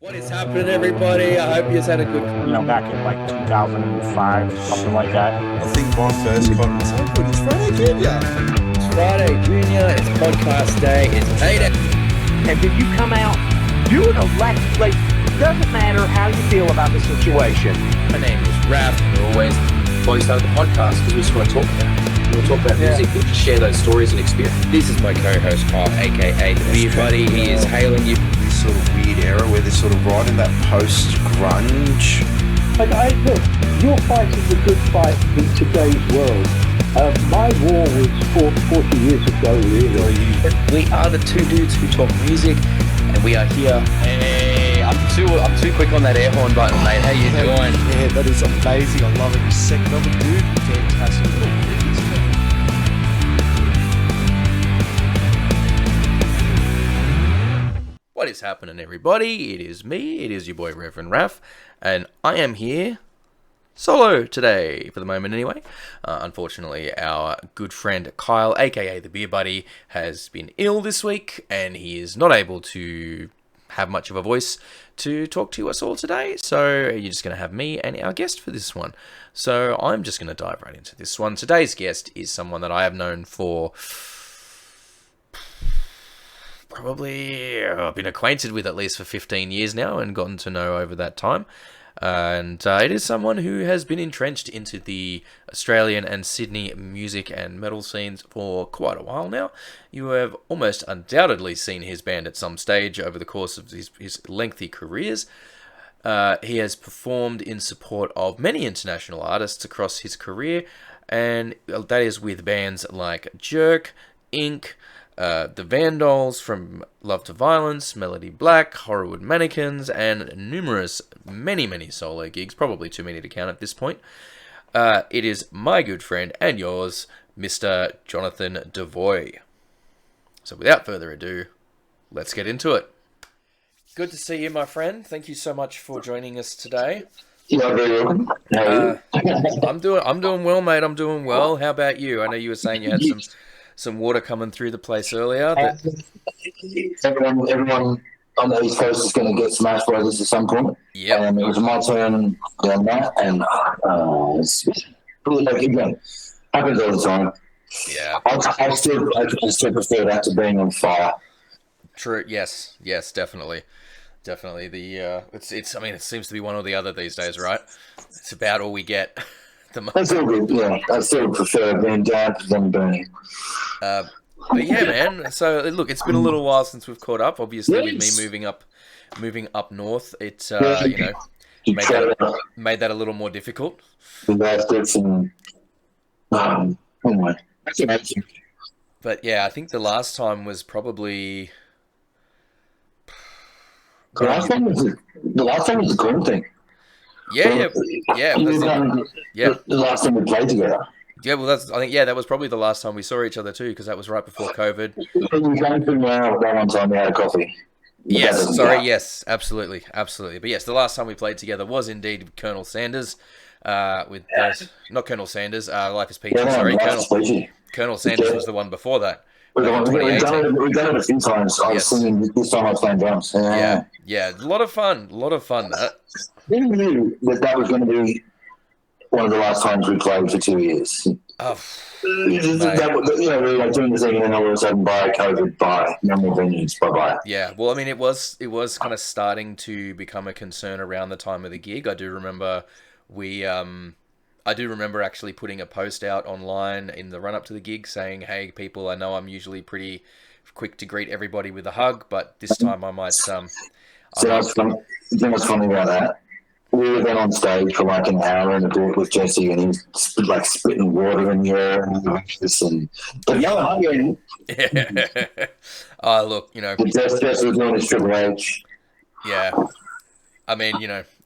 What is happening, everybody? I hope you've had a good. Back in like 2005, something like that. I think my first con was so good. It's Friday Junior. It's Friday, Junior. It's podcast day. It's payday. And then you come out doing a like doesn't matter how you feel about the situation. My name is Raph. We started the podcast because we just want to talk about it. We want to talk about music. We'll just share those stories and experience. This is my co-host Kyle, aka the Beer Buddy. He is hailing you. This sort of weird era where they're sort of right in that post-grunge. Look, you're fighting the good fight in today's world. My war was fought 40 years ago, really. We are the two dudes who talk music, and we are here. Hey, I'm too quick on that air horn button, mate. How you doing? Yeah, that is amazing. I love it. You're second on the dude. Fantastic. What is happening, everybody? It is me. It is your boy Reverend Raph, and I am here solo today, for the moment anyway. Unfortunately, our good friend Kyle, aka the Beer Buddy, has been ill this week, and he is not able to have much of a voice to talk to us all today. So you're just going to have me and our guest for this one. So I'm just going to dive right into this one. Today's guest is someone that I have known for probably been acquainted with at least for 15 years now and gotten to know over that time. And it is someone who has been entrenched into the Australian and Sydney music and metal scenes for quite a while now. You have almost undoubtedly seen his band at some stage over the course of his lengthy careers. He has performed in support of many international artists across his career, and that is with bands like Jerk, Inc., the Vandals from Love to Violence, Melody Black, Horrorwood Mannequins, and numerous, many solo gigs, probably too many to count at this point. It is my good friend and yours, Mr. Jonathan Devoy. So without further ado, let's get into it. Good to see you, my friend. Thank you so much for joining us today. You're very welcome. I'm doing well, mate. I'm doing well. How about you? I know you were saying you had some water coming through the place earlier. Everyone on the East Coast is going to get smashed by this at some point. Yeah. It was my turn down that, and it's really like again, happens all the time. Yeah. I still prefer that to being on fire. True. Yes, definitely. Definitely. It's. I mean, it seems to be one or the other these days, right? It's about all we get. That's all good. Yeah, I still prefer being damp than burning. But yeah, man. So look, it's been a little while since we've caught up. Obviously, with me moving up north, it made that a little more difficult. That's amazing. But yeah, I think the last time was probably. The last time was the Corn thing. Yeah. The last time we played together. Yeah, well, that was probably the last time we saw each other too, because that was right before COVID. You came to that one time we had a coffee. Yes, absolutely. But yes, the last time we played together was indeed Colonel Sanders, not Colonel Sanders, Life is Peachy, sorry. Colonel Sanders was the one before that. We've done it a few times. I was singing this time I was playing drums. Yeah, a lot of fun. Who knew that was going to be one of the last times we played for 2 years? Oh, we were like doing the thing, and then all of a sudden, by COVID, by no more venues, bye. Yeah, well, I mean, it was kind of starting to become a concern around the time of the gig. I do remember actually putting a post out online in the run up to the gig saying, "Hey, people, I know I'm usually pretty quick to greet everybody with a hug, but this time I might." So that's funny. The thing that's funny about that. We were then on stage for like an hour and a bit with Jesse, and he was like spitting water in the air but no hugging. Oh, look, Jesse was doing his Triple H. Yeah, I mean,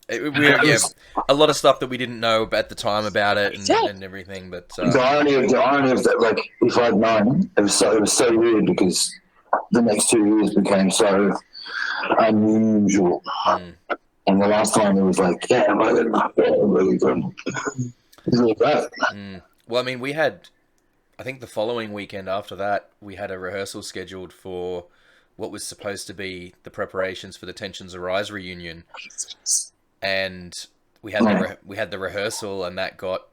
a lot of stuff that we didn't know at the time about it and everything. But the irony of that, like, if I'd known, it was so weird because the next 2 years became so unusual. And the last time it was like, really good. It's really bad. Well, I mean, I think the following weekend after that, we had a rehearsal scheduled for what was supposed to be the preparations for the Tensions Arise reunion, and we had the rehearsal, and that got.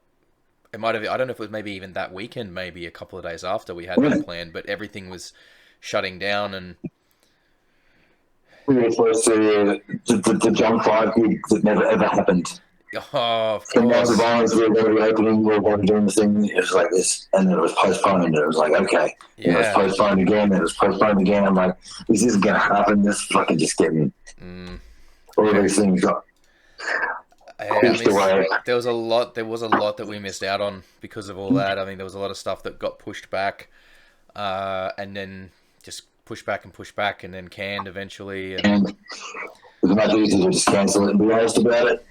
It might have. I don't know if it was maybe even that weekend, maybe a couple of days after we had that planned, but everything was shutting down, and we were supposed to the John 5 gig that never ever happened. oh, of So now the course, bars were going to be opening, we were going to be doing the thing. It was like this, and then it was postponed. And it was like, okay, and it was yeah, postponed again. And it was postponed again. I'm like, this isn't going to happen. This fucking just getting all these things got pushed away. there was a lot that we missed out on because of all that. I mean, there was a lot of stuff that got pushed back, and then just pushed back, and then canned eventually. And it was much easier to just cancel it and be honest about it.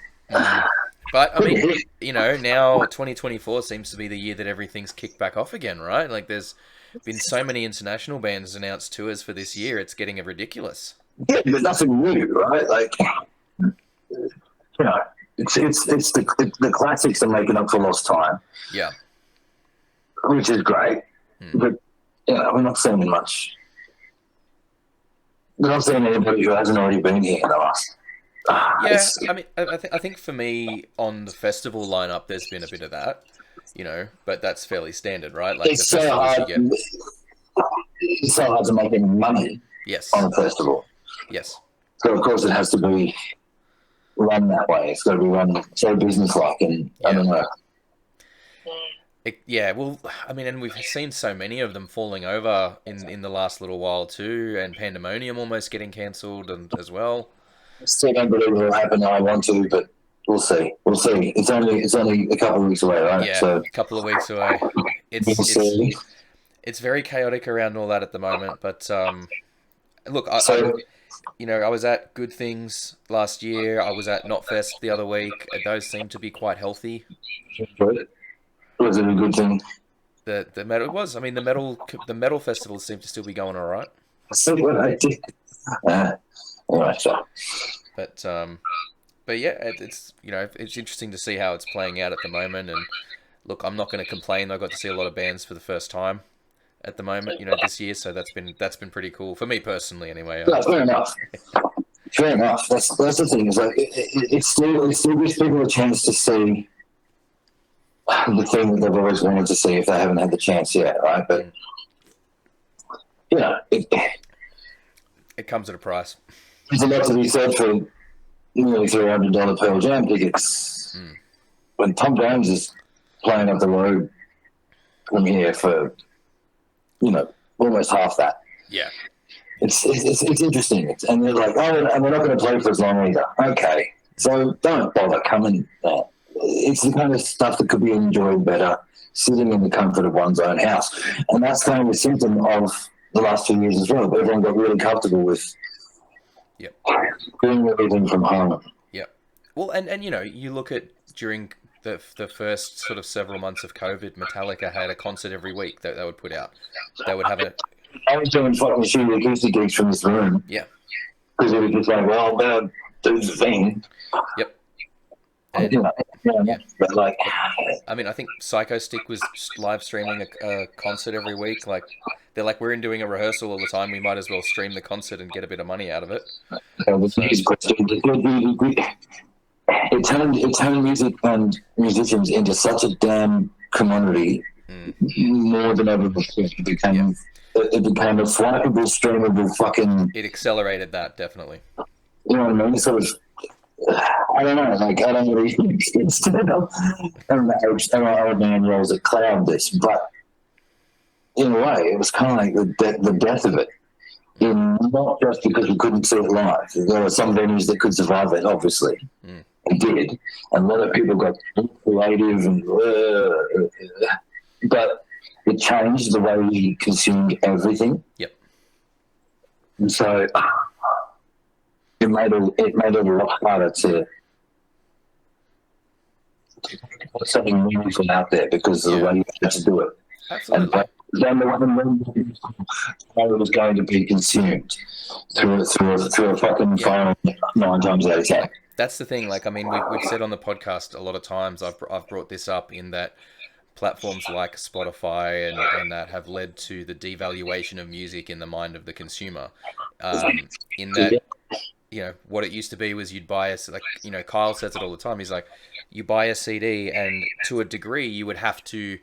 But I mean, now 2024 seems to be the year that everything's kicked back off again, right? Like, there's been so many international bands announced tours for this year; it's getting ridiculous. Yeah, but nothing new, right? Like, it's the classics are making up for lost time. Yeah, which is great, but we're not seeing much. We're not seeing anybody who hasn't already been here in the last. I mean, I think for me on the festival lineup, there's been a bit of that, but that's fairly standard, right? Like, it's so hard. It's so hard to make any money. Yes. On a festival. Yes. So of course it has to be run that way. It's got to be run so business-like, and I don't know. Well, I mean, and we've seen so many of them falling over in the last little while too, and Pandemonium almost getting cancelled and as well. I still don't believe it will happen. I want to, but we'll see. We'll see. It's only a couple of weeks away, right? Yeah, so, a couple of weeks away. It's very chaotic around all that at the moment. But look, I was at Good Things last year. I was at Knotfest the other week. Those seem to be quite healthy. Was it a good thing? The metal was. I mean, the metal festivals seem to still be going all right. So what I did. All right, so. But yeah, it's it's interesting to see how it's playing out at the moment. And look, I'm not going to complain. I got to see a lot of bands for the first time at the moment, this year. So that's been pretty cool for me personally, anyway. Yeah, fair enough. Fair enough. That's the thing. Is like it still gives people a chance to see the thing that they've always wanted to see if they haven't had the chance yet, right? But it comes at a price. There's a lot to be said for nearly $300 Pearl Jam tickets. When Tom Jones is playing up the road from here for almost half that. Yeah. It's interesting. And they're like, and we're not going to play for as long either. Okay. So don't bother coming. It's the kind of stuff that could be enjoyed better sitting in the comfort of one's own house. And that's kind of a symptom of the last 2 years as well. Everyone got really comfortable with doing everything from home. Yeah. Well, and you look at during the first sort of several months of COVID, Metallica had a concert every week that they would put out. They would have it. I was doing fucking shooting acoustic gigs from this room. Yeah. Because it was just like, well, they'll do the thing. Yep. But like, I mean, I think Psycho Stick was live streaming a concert every week. Like, they're like, we're doing a rehearsal all the time. We might as well stream the concert and get a bit of money out of it. It turned music and musicians into such a damn commodity more than ever before. It became a flappable, streamable fucking. It accelerated that, definitely. You know what I mean? Sort of. I don't know. Like, I don't really instead of old man rolls at cloud this, but in a way, it was kind of like the death of it. Not just because we couldn't see it live. There were some venues that could survive it, obviously. It did. And a lot of people got creative but it changed the way we consumed everything. Yep. And so it made it a lot harder to put something meaningful out there because of the way you had to do it. Absolutely. And then the it was going to be consumed through a fucking phone 9 times out of 10. That's the thing. Like, I mean, we've said on the podcast a lot of times. I've brought this up in that platforms like Spotify and that have led to the devaluation of music in the mind of the consumer. In that, what it used to be was you'd buy Kyle says it all the time. He's like, you buy a CD, and to a degree, you would have to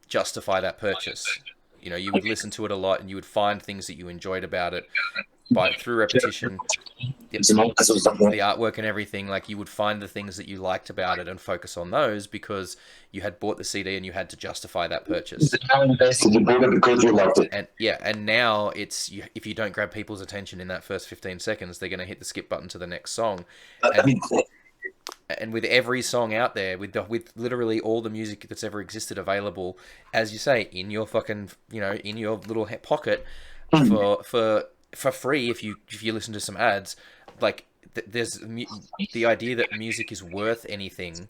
justify that purchase. You would listen to it a lot, and you would find things that you enjoyed about it through repetition. The artwork and everything, like you would find the things that you liked about it and focus on those because you had bought the CD and you had to justify that purchase. You bought it because you loved it. And now it's if you don't grab people's attention in that first 15 seconds, they're going to hit the skip button to the next song. And with every song out there, with literally all the music that's ever existed available, as you say, in your fucking in your little pocket for free if you listen to some ads, like there's the idea that music is worth anything,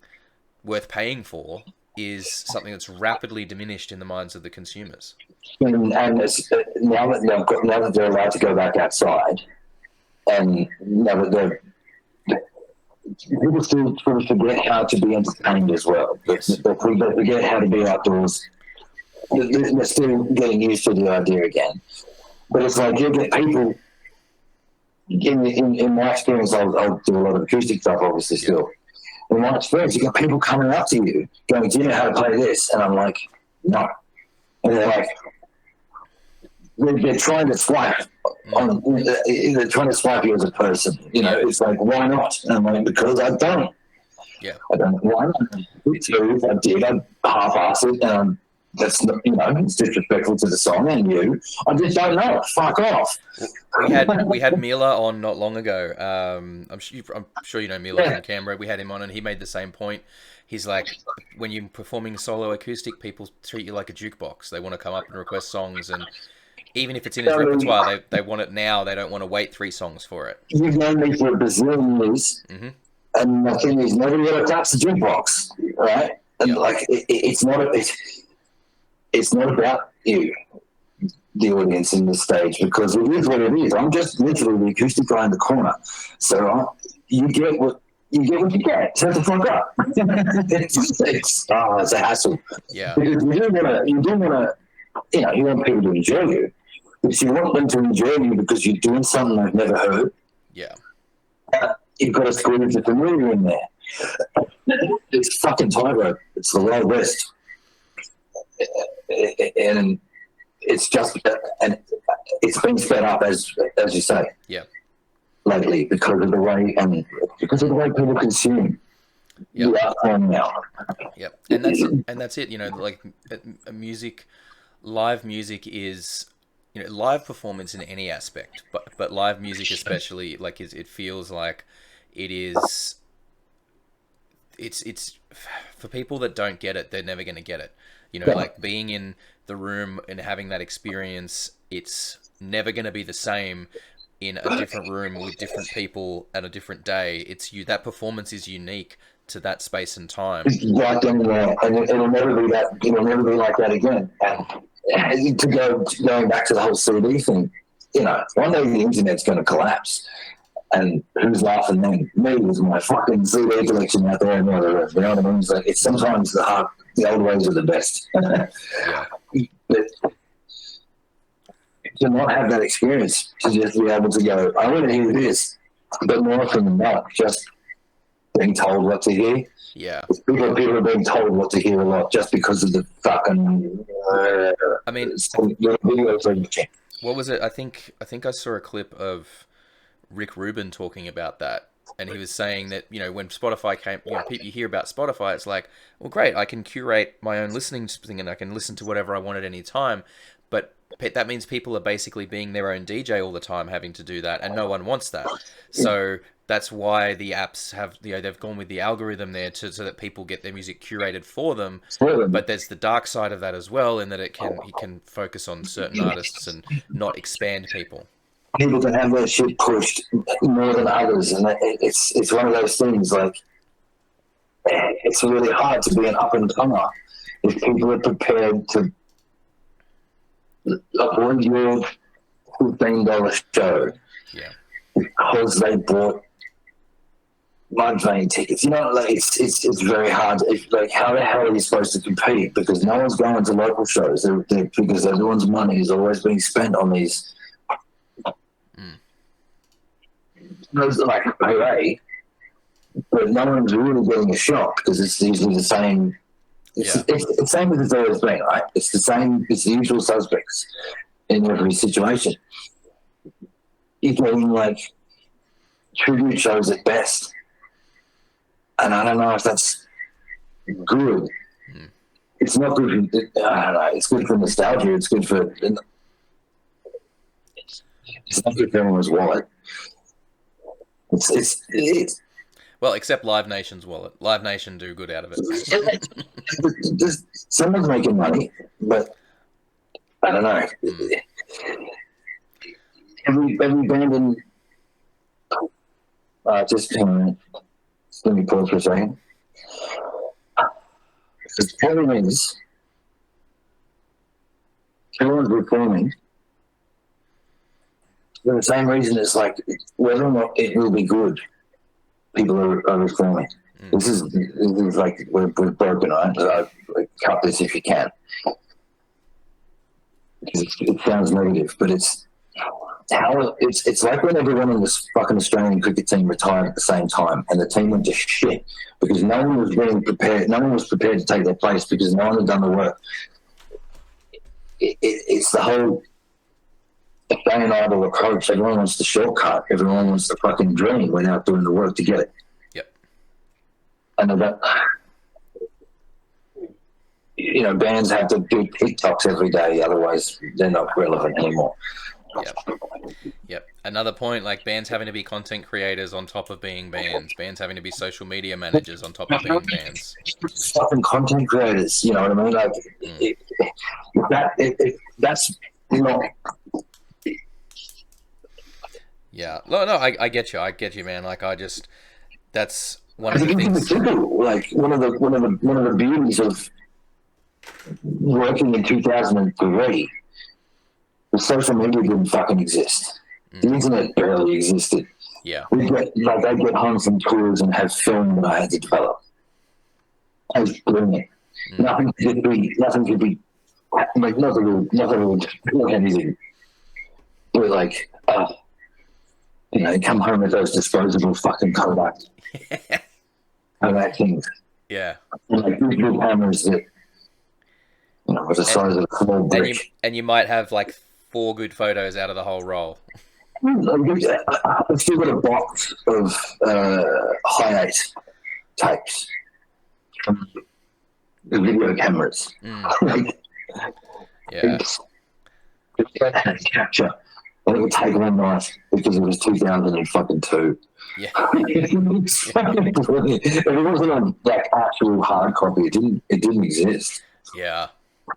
worth paying for, is something that's rapidly diminished in the minds of the consumers. And it's, now that they're allowed to go back outside, and now that people still sort of forget how to be entertained as well. Yes. They forget how to be outdoors. They're still getting used to the idea again. But it's like you get people, in my experience, I'll do a lot of acoustic stuff, obviously, still. In my experience, you get people coming up to you, going, do you know how to play this? And I'm like, no. And they're like, they're trying to swipe. They're trying to swipe you as a person. It's like, why not? And I'm like, because I don't. Yeah. I don't know why. If I did, I'd half-ass it, and that's not, it's disrespectful to the song and you. I just don't know. Fuck off. We had Mila on not long ago. I'm sure you know Mila from Canberra. We had him on, and he made the same point. He's like, when you're performing solo acoustic, people treat you like a jukebox. They want to come up and request songs, and even if it's in his repertoire, they want it now. They don't want to wait 3 songs for it. You've known me for a bazillion years, and the thing is, nobody ever claps the jukebox, right? And it's not about you, the audience in the stage, because it is what it is. I'm just literally the acoustic guy in the corner. So you get what you get. Shut the fuck up. It's a hassle. Yeah. Because you want people to enjoy you. If you want them to enjoy you because you're doing something they've never heard, you've got to squeeze the familiar in there. It's fucking tightrope. It's the Wild West. And it's just, and it's been sped up as you say, lately because of the way people consume the art form now. And that's it. Like live music is, live performance in any aspect, but live music especially, like it feels like it is. It's for people that don't get it, they're never going to get it. Like being in the room and having that experience, it's never going to be the same in a different room with different people at a different day. That performance is unique to that space and time. Right then, and it'll never be that. It'll never be like that again. And going back to the whole CD thing, one day the internet's going to collapse. And who's laughing then? Me with my fucking CD collection out there in the other room. You know what I mean? It's like, it's sometimes the old ways are the best. But to not have that experience, to just be able to go, I want to hear this, but more often than not, just being told what to hear. Yeah. People are being told what to hear a lot just because of the fucking. I mean, what was it? I think I saw a clip of Rick Rubin talking about that, and he was saying that when Spotify came, you hear about Spotify, it's like, well, great, I can curate my own listening thing and I can listen to whatever I want at any time, but that means people are basically being their own DJ all the time, having to do that, and no one wants that. So that's why the apps have, they've gone with the algorithm there so that people get their music curated for them. But there's the dark side of that as well, in that it can focus on certain artists and not expand people. People can have their shit pushed more than others, and it's one of those things. Like, it's really hard to be an up and comer if people are prepared to avoid your $15 show because they bought Mudvayne tickets. You know, like it's very hard. Like how the hell are you supposed to compete? Because no one's going to local shows. Because everyone's money is always being spent on these. Those are like hooray, but no one's really getting a shot because it's usually the same. It's the same as it's always been, right? It's the same. It's the usual suspects in every situation. You're getting like tribute shows at best. And I don't know if that's good. It's not good for, I don't know, it's good for nostalgia. It's good for, it's not good for everyone's wallet. It's Well, except Live Nation's wallet. Live Nation do good out of it. Someone's making money, but I don't know. Every band in, just let me pause for a second. The problem is, everyone's reforming for the same reason. It's like whether or not it will be good. People are reforming. This is like we're broken. Like, cut this if you can. It sounds negative, but it's like when everyone in this fucking Australian cricket team retired at the same time, and the team went to shit because no one was being prepared. No one was prepared to take their place because no one had done the work. It's the whole Australian Idol approach. Everyone wants the shortcut. Everyone wants the fucking dream without doing the work to get it. Yep. And that, you know, bands have to do TikToks every day, otherwise they're not relevant anymore. Yep. Another point, like bands having to be content creators on top of being bands. Bands having to be social media managers on top of being bands. Fucking content creators, you know what I mean? Like that's not. Yeah. No, I get you, man. Like that's one of the things. Like one of the beauties of working in 2003. The social media didn't fucking exist. The internet barely existed. Yeah. I'd get home from tours and have film that I had to develop. I was brilliant. Nothing could be like nothing would do anything. But like, you know, come home with those disposable fucking Kodaks. And that thing. Yeah. And like these little cameras that, you know, was the size of a small brick. And you might have like 4 good photos out of the whole roll. I've still got a box of high 8 tapes from the video cameras. Like, Yeah. It's capture. And it would take one night because it was 2002. Yeah. It's fucking brilliant. If it wasn't on like actual hard copy, it didn't exist. Yeah.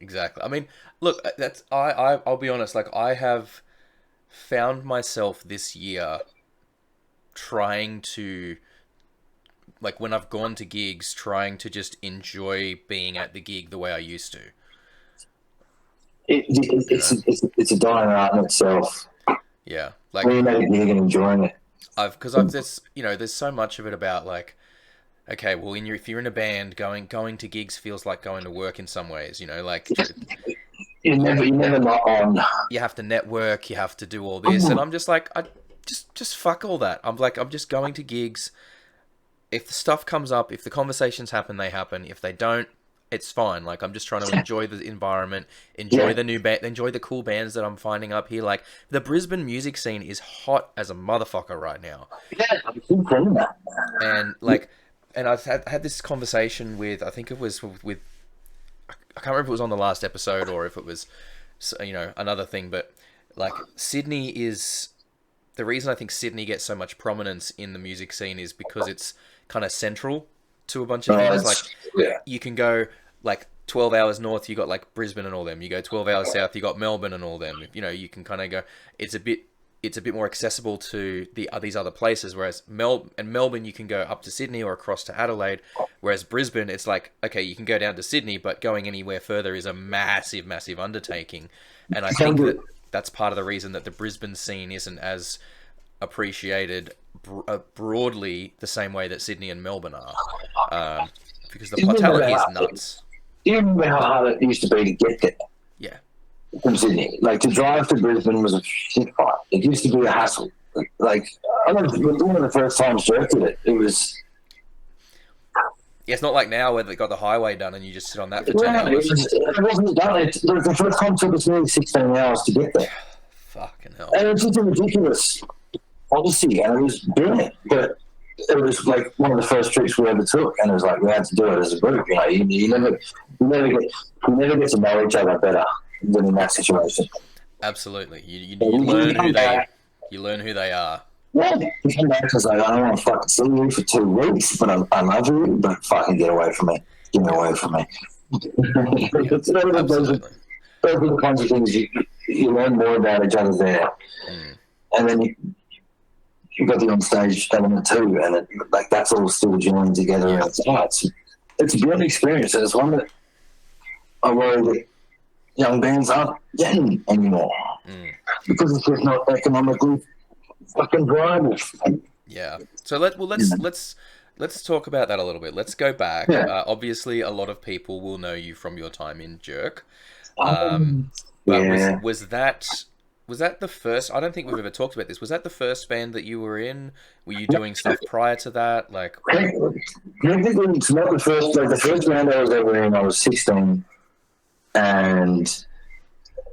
Exactly. I mean, look, that's I'll be honest, like I have found myself this year trying to, like when I've gone to gigs, trying to just enjoy being at the gig the way I used to. It's a dying art in itself. Yeah. Like being at a gig and enjoying it. I've this, you know, there's so much of it about like, okay, well, if you're in a band, going to gigs feels like going to work in some ways, you know, like you're never not on. You have to network, you have to do all this, and I'm just like, I just fuck all that. I'm like, I'm just going to gigs. If the stuff comes up, if the conversations happen, they happen. If they don't, it's fine. Like I'm just trying to enjoy the environment, enjoy the new band, enjoy the cool bands that I'm finding up here. Like the Brisbane music scene is hot as a motherfucker right now. Yeah, I keep saying that. And like. And I've had this conversation with, I think it was with, I can't remember if it was on the last episode or if it was, you know, another thing, but like Sydney is, the reason I think Sydney gets so much prominence in the music scene is because it's kind of central to a bunch of things. Like you can go like 12 hours north, you got like Brisbane and all them. You go 12 hours south, you got Melbourne and all them. You know, you can kind of go, it's a bit more accessible to these other places, whereas Melbourne you can go up to Sydney or across to Adelaide, whereas Brisbane it's like, okay, you can go down to Sydney, but going anywhere further is a massive undertaking. And I think that's part of the reason that the Brisbane scene isn't as appreciated broadly the same way that Sydney and Melbourne are, because the Do you pot remember talent here is how- nuts. Do you remember how hard it used to be to get there Yeah, from Sydney? Like to drive to Brisbane was a shit fight. It used to be a hassle. Like I don't know, one of the first times Jerk did it, it was. yeah. It's not like now where they got the highway done and you just sit on that for 10 Well, hours. it wasn't done. The first time took us nearly 16 hours to get there. Fucking hell. And it's just a ridiculous odyssey, and it was brilliant. But it was like one of the first trips we ever took, and it was like we had to do it as a group. You know, you never get to know each other better than in that situation. Absolutely. You learn who they are. Yeah, you come back and like, I don't want to fucking see you for 2 weeks, but I love you, but fucking get away from me. Get away from me. Those Absolutely. are the kinds of things you learn more about each other there. And then you've got the on-stage element too, and like that's all still joined together. Yeah. It's a brilliant experience, and it's one that I worry that young bands aren't getting anymore because it's just not economically fucking viable. Yeah. So let's talk about that a little bit. Let's go back. Yeah. Obviously, a lot of people will know you from your time in Jerk. Yeah. But was that the first? I don't think we've ever talked about this. Was that the first band that you were in? Were you doing stuff prior to that? Like, Technically, it's not the first. Like the first band I was ever in, I was 16, and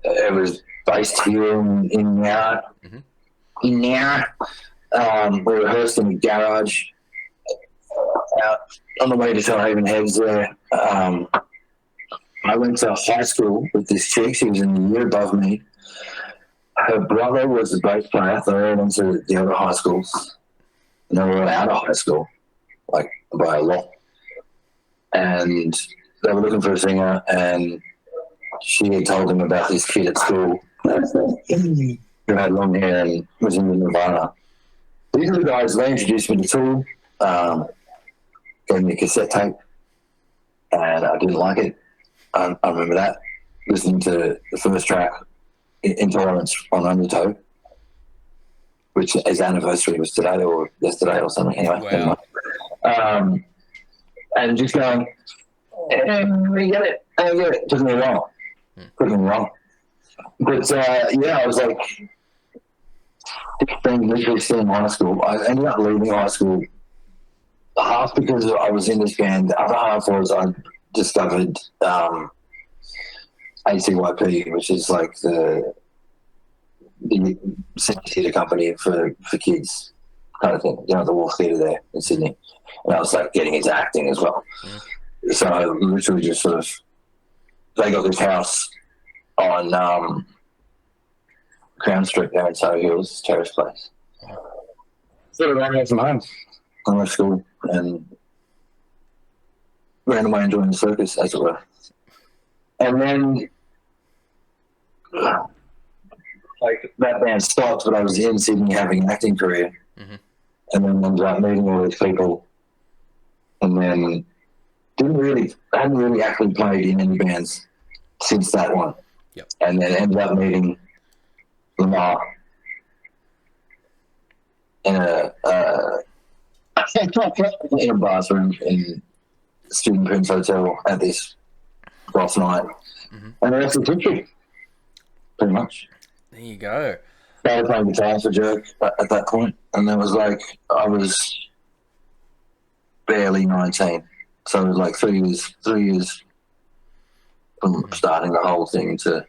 it was based here in Yarra. In Yarra, we rehearsed in a garage out on the way to Haven Heads there. I went to high school with this chick. She was in the year above me. Her brother was the bass player. They all went to the other high schools. And they were out of high school, like by a lot. And they were looking for a singer, and she had told them about this kid at school who had long hair and was in the Nirvana. These are the guys, they introduced me to Tool, gave me a cassette tape, and I didn't like it. I remember that, listening to the first track, Intolerance on Undertow, which his anniversary was today or yesterday or something. Anyway, wow. And just going, we get it, I get it. Took me wrong. But I was like 16, literally still in high school. I ended up leaving high school half because I was in this band. The other half was I discovered ACYP, which is like the theatre company for kids kind of thing. You know, the Wolf Theatre there in Sydney. And I was like getting into acting as well. So I literally just sort of, they got this house on Crown Street there in Surrey Hills, Terrace Place. Sort of ran away from home. I left school and ran away and joined the circus, as it were. And then, like, that band stopped, but I was in Sydney having an acting career. And then ended up meeting all these people. And then hadn't really actually played in any bands since that one. Yep. And then ended up meeting Lamar in a bathroom in Student Prince Hotel at this goth night. And the rest is history, pretty much. There you go. Started playing guitar for Jerk at that point, and there was like, I was barely 19. So it was like 3 years from starting the whole thing to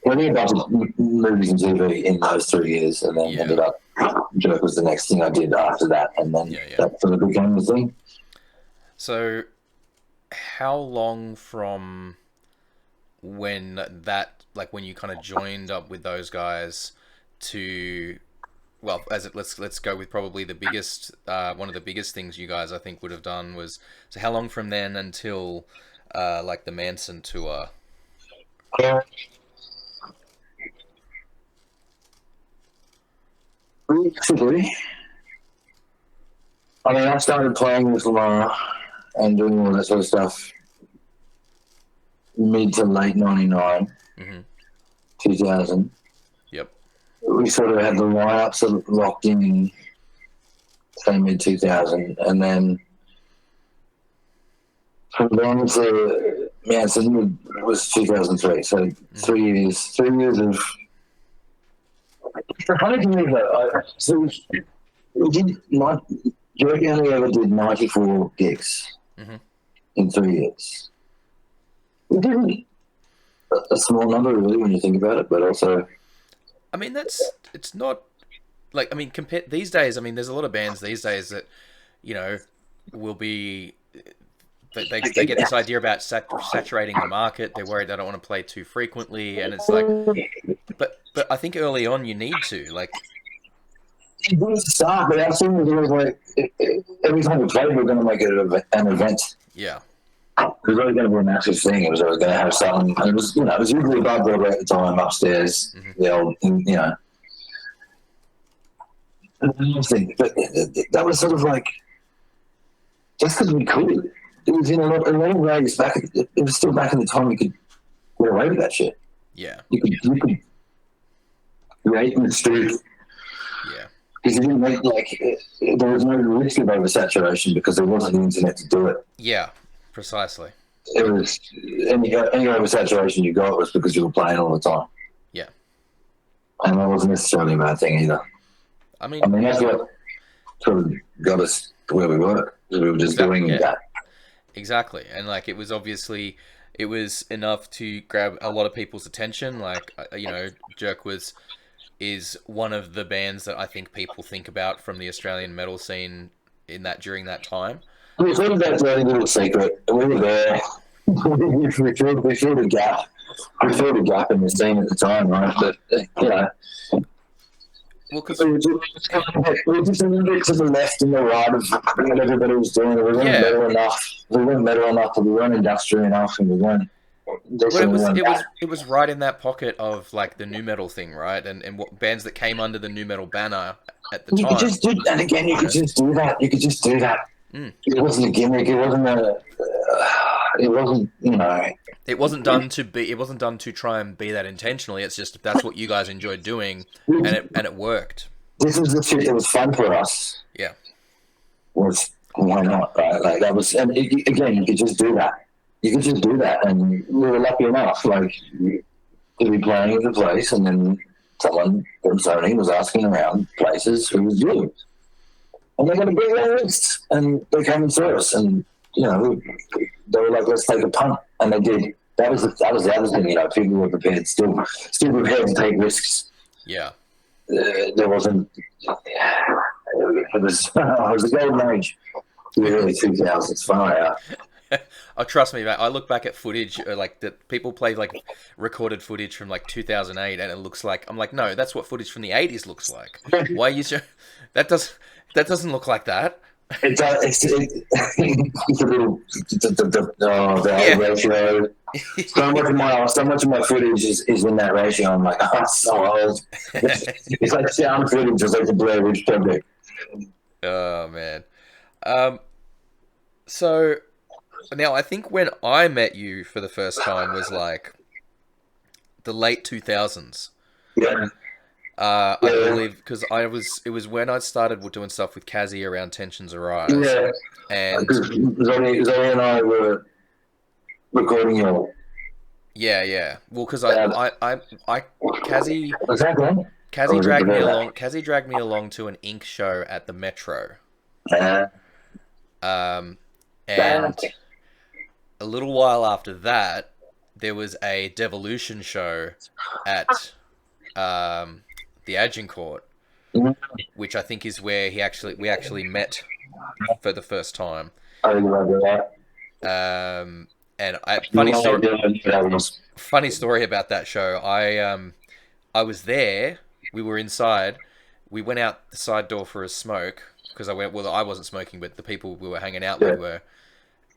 winning a bunch of movies and TV in those 3 years, and then ended up, Jerk was the next thing I did after that, and then that sort of became the thing. So how long from when that, like when you kind of joined up with those guys to, well, let's go with probably the biggest, one of the biggest things you guys I think would have done was, so how long from then until like the Manson tour? Basically, I mean, I started playing with Lamar and doing all that sort of stuff mid to late 99, 2000. Yep. we sort of had the lineup sort of locked in say mid 2000, and then from then to Sydney was 2003. So 3 years of. It's funny to me that we did not. Do you reckon we ever did 94 gigs in 3 years? We didn't. A small number, really, when you think about it, but also. I mean, it's not like, I mean, compare these days. I mean, there's a lot of bands these days that, you know, will be. They get this idea about saturating the market. They're worried they don't want to play too frequently, and it's like, but I think early on you need to, like. It was start, but as soon as it was like every time we played, we were going to make it an event. Yeah. It was always going to be a massive thing. It was always going to have something, and it was, you know, it was usually above Broadway at the time, upstairs. The old, you know. But that was sort of like just because we could. It was in a lot of ways back. It was still back in the time we could get away with that shit. Yeah. You could create in the street. Yeah. Because you didn't make, like, there was no risk of oversaturation because there wasn't the internet to do it. Yeah, precisely. It was any oversaturation you got was because you were playing all the time. Yeah. And that wasn't necessarily a bad thing either. I mean that's what sort of got us to where we were. We were just doing that. Exactly. And, like, it was obviously, it was enough to grab a lot of people's attention. Like, you know, Jerk is one of the bands that I think people think about from the Australian metal scene during that time. We thought that's a little secret. We were there. we filled a gap. We filled a gap in the scene at the time, right? But, you know. Well, because we were just a little bit to the left and the right of what everybody was doing. We weren't metal enough. We weren't metal enough, but we weren't industrial enough, and we weren't. It was right in that pocket of, like, the nu metal thing, right? And what bands that came under the nu metal banner at the time. You could just do that. You could just do that. It wasn't a gimmick. It wasn't it wasn't, you know. It wasn't done to try and be that intentionally. It's just that's what you guys enjoyed doing, and it worked. This was the shit that was fun for us. Yeah. Was why not? Right? Like that was, and again, you could just do that. You could just do that, and we were lucky enough, like, to be playing at the place, and then someone from Sony was asking around places who was you, and they got a big list, and they came and saw us, and you know, they were like, "Let's take a punt," and they did. That was the other thing, you know. People were prepared, still prepared to take risks. Yeah. There wasn't. It was the golden age, the early 2000s. Far out. Oh, trust me, mate. I look back at footage, like, that people play, like, recorded footage from, like, 2008, and it looks like, I'm like, no, that's what footage from the 80s looks like. Why are you that doesn't look like that. It's a little the ratio. So much of my footage is in that ratio. I'm like, oh, it's so old. It's like sound footage, just like the Blair Witch Project. Oh man. So now I think when I met you for the first time was like the late 2000s. Yeah. I believe because it was when I started doing stuff with Kazzy around Tensions Arise. Yeah. And Zoe and I were recording your. Yeah. Well, because Kazzy. Was that one? Kazzy dragged me along. Kazzy dragged me along to an Ink show at the Metro. And a little while after that, there was a Devolution show at the Agincourt, which I think is where we actually met for the first time. I remember that. And funny story about that show. I was there. We were inside. We went out the side door for a smoke because I wasn't smoking, but the people we were hanging out with were.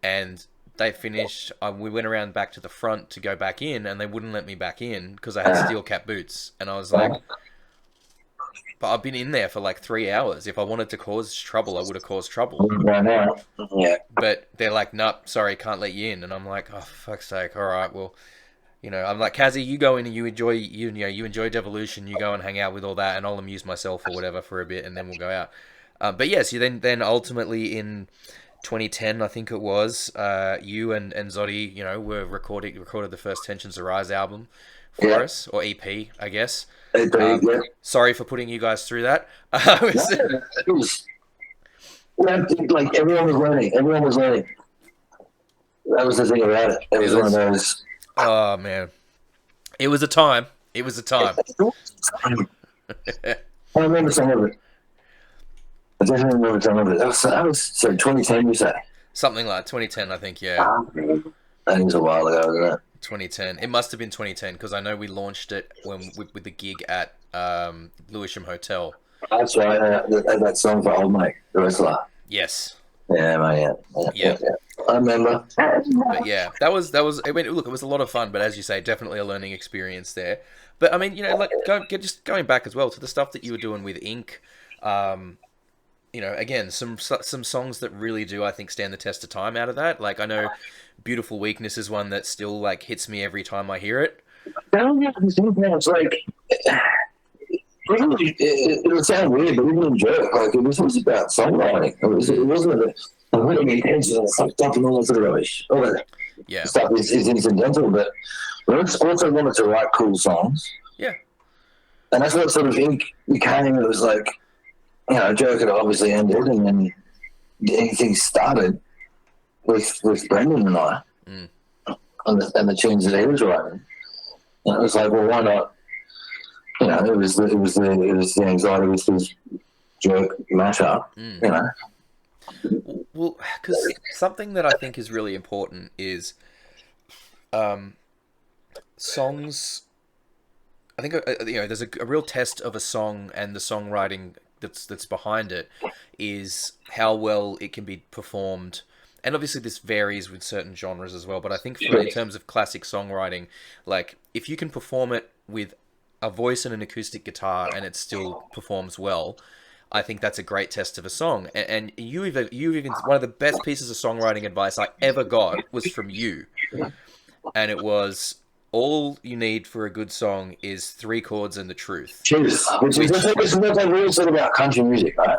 And they finished. We went around back to the front to go back in, and they wouldn't let me back in because I had steel cap boots. And I was like, but I've been in there for like 3 hours. If I wanted to cause trouble, I would have caused trouble. Yeah. But they're like, nope, sorry, can't let you in. And I'm like, oh, for fuck's sake. All right, well, You know, I'm like, Kazzy, you go in and you enjoy Devolution, you go and hang out with all that, and I'll amuse myself or whatever for a bit, and then we'll go out. But yes, you then ultimately in 2010, I think it was, you and Zoddy, you know, were recorded the first Tensions Arise album for us, or EP, I guess. Yeah. Sorry for putting you guys through that. It was like everyone was learning. Everyone was learning. That was the thing about it. It was one of those. Oh man, it was a time. It was a time. I remember some of it. I definitely remember some of it. That was so 2010. You say Something like 2010, I think. Yeah, that was a while ago, wasn't it? 2010. It must have been 2010 because I know we launched it with the gig at Lewisham Hotel. That's right. That song for Old Mate, the wrestler. Yes. Yeah, man. Yeah. I remember. But yeah, that was. I mean, look, it was a lot of fun, but as you say, definitely a learning experience there. But I mean, you know, like just going back as well to the stuff that you were doing with Ink. You know, again, some songs that really do, I think, stand the test of time out of that. Like, I know Beautiful Weakness is one that still, like, hits me every time I hear it. It's like, it'll sound weird, but even in Jerk, like, it was about songwriting. It wasn't a really intense and fucked up and all that sort of rubbish. All that stuff is incidental, but we also wanted to write cool songs. Yeah. And that's what sort of Ink became. It was like, you know, Jerk had obviously ended, and then anything started with Brendan and I, and the tunes that he was writing. And it was like, well, why not? You know, it was the anxiety with his Jerk mashup. You know. Well, because something that I think is really important is songs. I think you know, there's a real test of a song and the songwriting that's behind it is how well it can be performed. And obviously this varies with certain genres as well, but I think in terms of classic songwriting, like if you can perform it with a voice and an acoustic guitar and it still performs well, I think that's a great test of a song. And you even one of the best pieces of songwriting advice I ever got was from you. And it was, all you need for a good song is 3 chords and the truth. Cheers. Which is what they really said about country music, right?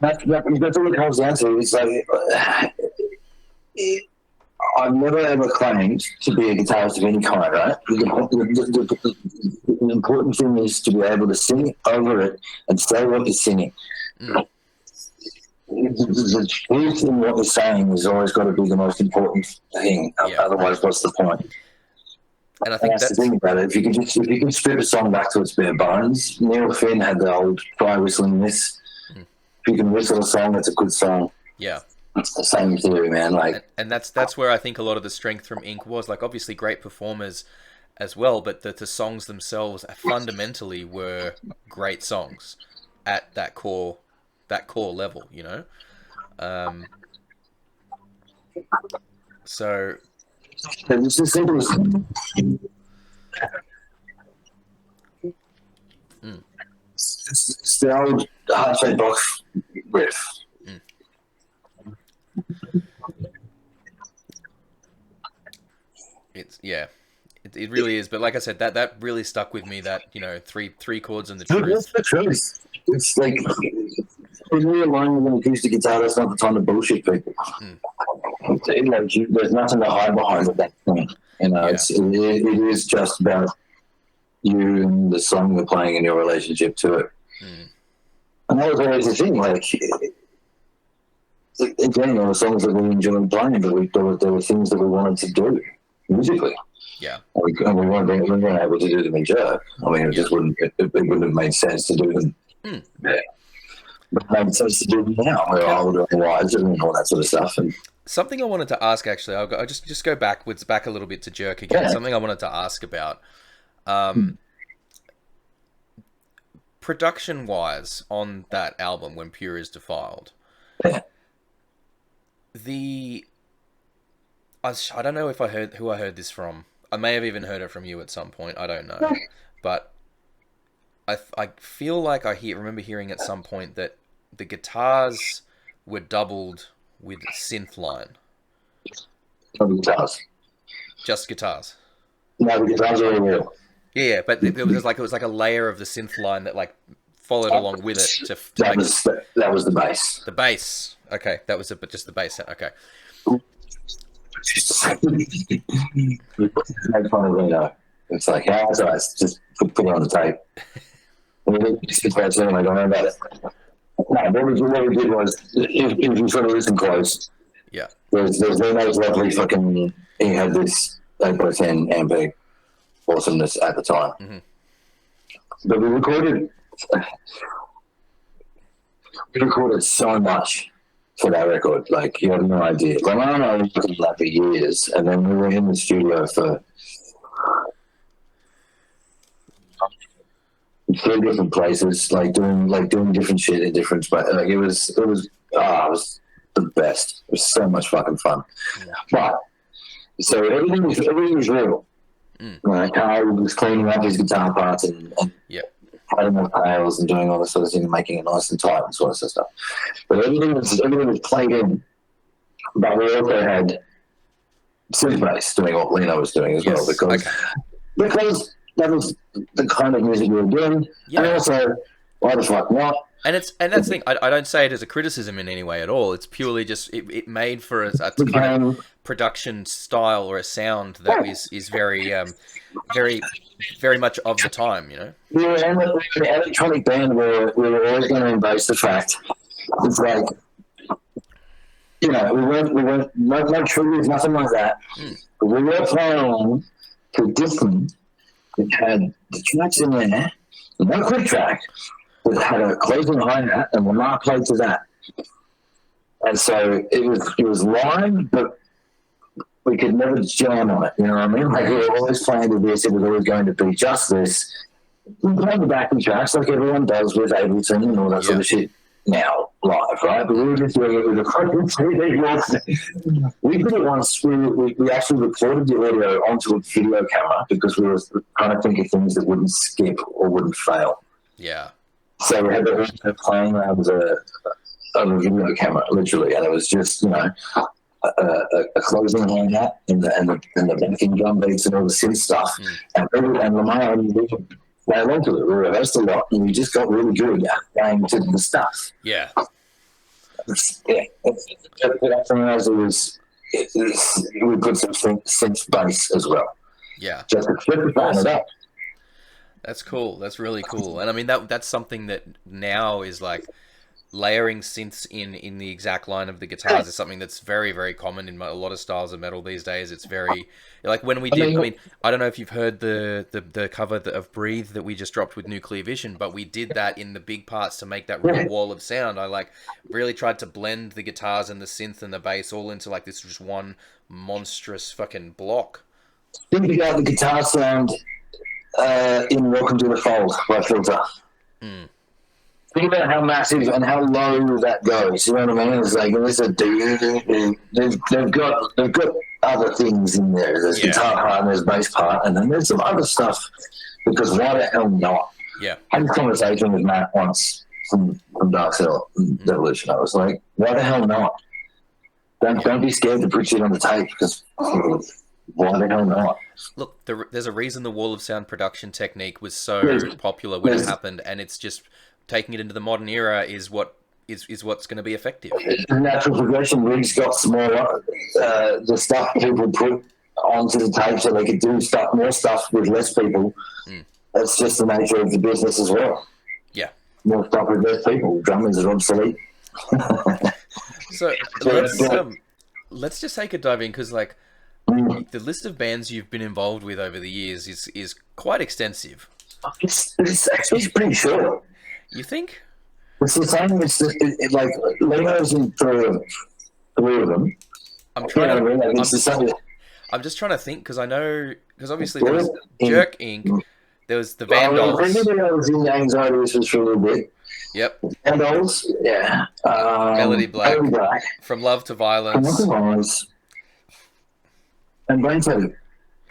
That's what it comes down to. It's like, I've never ever claimed to be a guitarist of any kind, right? The important thing is to be able to sing over it and say what you're singing. The truth in what you're saying has always got to be the most important thing. Otherwise, what's the point? And I think that's the thing about it. If you can strip a song back to its bare bones, Neil Finn had the old try whistling this. If you can whistle a song, it's a good song. Yeah. It's the same theory, man. Like, and that's where I think a lot of the strength from Ink was. Like, obviously great performers as well, but the songs themselves fundamentally were great songs at that core level, you know. So it's just simple as it's the old heart-shaped box riff. It really is. But like I said, that really stuck with me. That, you know, three chords and the That's truth. the truth. It's like, when you're alone with an acoustic guitar, that's not the time to bullshit people. There's nothing to hide behind at that point. You know, it is just about you and the song you're playing and your relationship to it. And that was always the thing. Like, again, there were songs that we enjoyed playing, but there were things that we wanted to do musically. Yeah. And we weren't able to do them in Jerk. I mean, it wouldn't have made sense to do them. Yeah. But it made sense to do them now. We're older and wiser and all that sort of stuff. And something I wanted to ask, actually, I'll just go back a little bit to Jerk again. Yeah. Something I wanted to ask about. Production-wise, on that album, When Pure Is Defiled, I don't know if who I heard this from. I may have even heard it from you at some point. I don't know, but I feel like remember hearing at some point that the guitars were doubled with synth line. Guitars. Just guitars. No, the guitars are all real. Yeah, but it was like a layer of the synth line that like followed along with it to That make was the bass. the bass. Okay, that was just the bass. Okay. Make fun of Reno. It's like, yeah, it's nice. Just put it on the tape. And then you sit back and I don't know about it. No, what we did was, if you sort of listen close, Yeah. there's Reno's lovely fucking, he had this 8x10 Ampeg awesomeness at the time. Mm-hmm. But we recorded so much for that record. Like, you have no idea. Like, I don't know, we did that for years. And then we were in the studio for 3 different places, doing different shit in different spots. Like, it was the best. It was so much fucking fun. Yeah. But so everything was real. Like, Carl was cleaning up his guitar parts and Yeah. cutting the tails and doing all this sort of thing and making it nice and tight and sort of stuff. But everything was played in. But we also had synth bass doing what Leno was doing as well, because that was the kind of music we were doing. Yeah. And also, why the fuck not? And that's the thing. I don't say it as a criticism in any way at all. It's purely just it made for a kind of production style or a sound that is very very much of the time. You know. We were an electronic band where we were always going to embrace the fact it's like, you know, we weren't no triggers, nothing like that. But we were playing to a different. It had the tracks in there, no quick track. It had a closing hi-hat, and Lamar played to that. And so it was live, but we could never jam on it. You know what I mean? Like, we were always playing to this. It was always going to be just this. We played the backing tracks like everyone does with Ableton and all that sort of shit now, live, right? But we were just doing it with a fucking CD. We did it once. We actually recorded the audio onto a video camera because we were trying to think of things that wouldn't skip or wouldn't fail. Yeah. So we had the audio playing around with a video camera, literally, and it was just, you know, a closing hand hat and the backing drum beats and all the synth stuff. And Lamar and we played along to it. We rehearsed a lot, and we just got really good at playing to the stuff. Yeah. Yeah. We put some synth bass as well. Yeah. Just to fan it up. That's cool. That's really cool. And I mean that's something that now is like layering synths in the exact line of the guitars is something that's very, very common in a lot of styles of metal these days. It's very like when we did. I mean, I don't know if you've heard the cover of Breathe that we just dropped with Nuclear Vision, but we did that in the big parts to make that real wall of sound. I like really tried to blend the guitars and the synth and the bass all into like this just one monstrous fucking block. Think about the guitar sound in Welcome to the Fold by Filter. Think about how massive and how low that goes. You know what I mean? It's like they've got other things in there. There's guitar part and there's bass part, and then there's some other stuff. Because why the hell not? Yeah. I had a conversation with Matt once from Dark Cell Revolution. I was like, why the hell not? Don't be scared to put shit on the tape, because why the hell not? Look, there's a reason the wall of sound production technique was so popular when it happened, and it's just taking it into the modern era is what's going to be effective. The natural progression rigs got smaller. The stuff people put onto the tape so they could do more stuff with less people. That's just the nature of the business as well. Yeah. More stuff with less people. Drummers are obsolete. So let's just take a dive in, because like the list of bands you've been involved with over the years is quite extensive. It's actually pretty short. You think? It's the same. It's like Leno's in three of them. I'm just trying to think, because I know, because obviously there was Jerk Inc. There was the Vandals. I was in Anxiety Whispers for a little bit. Yep. Vandals, yeah. Melody Black. From Love to Violence. And Brain 7.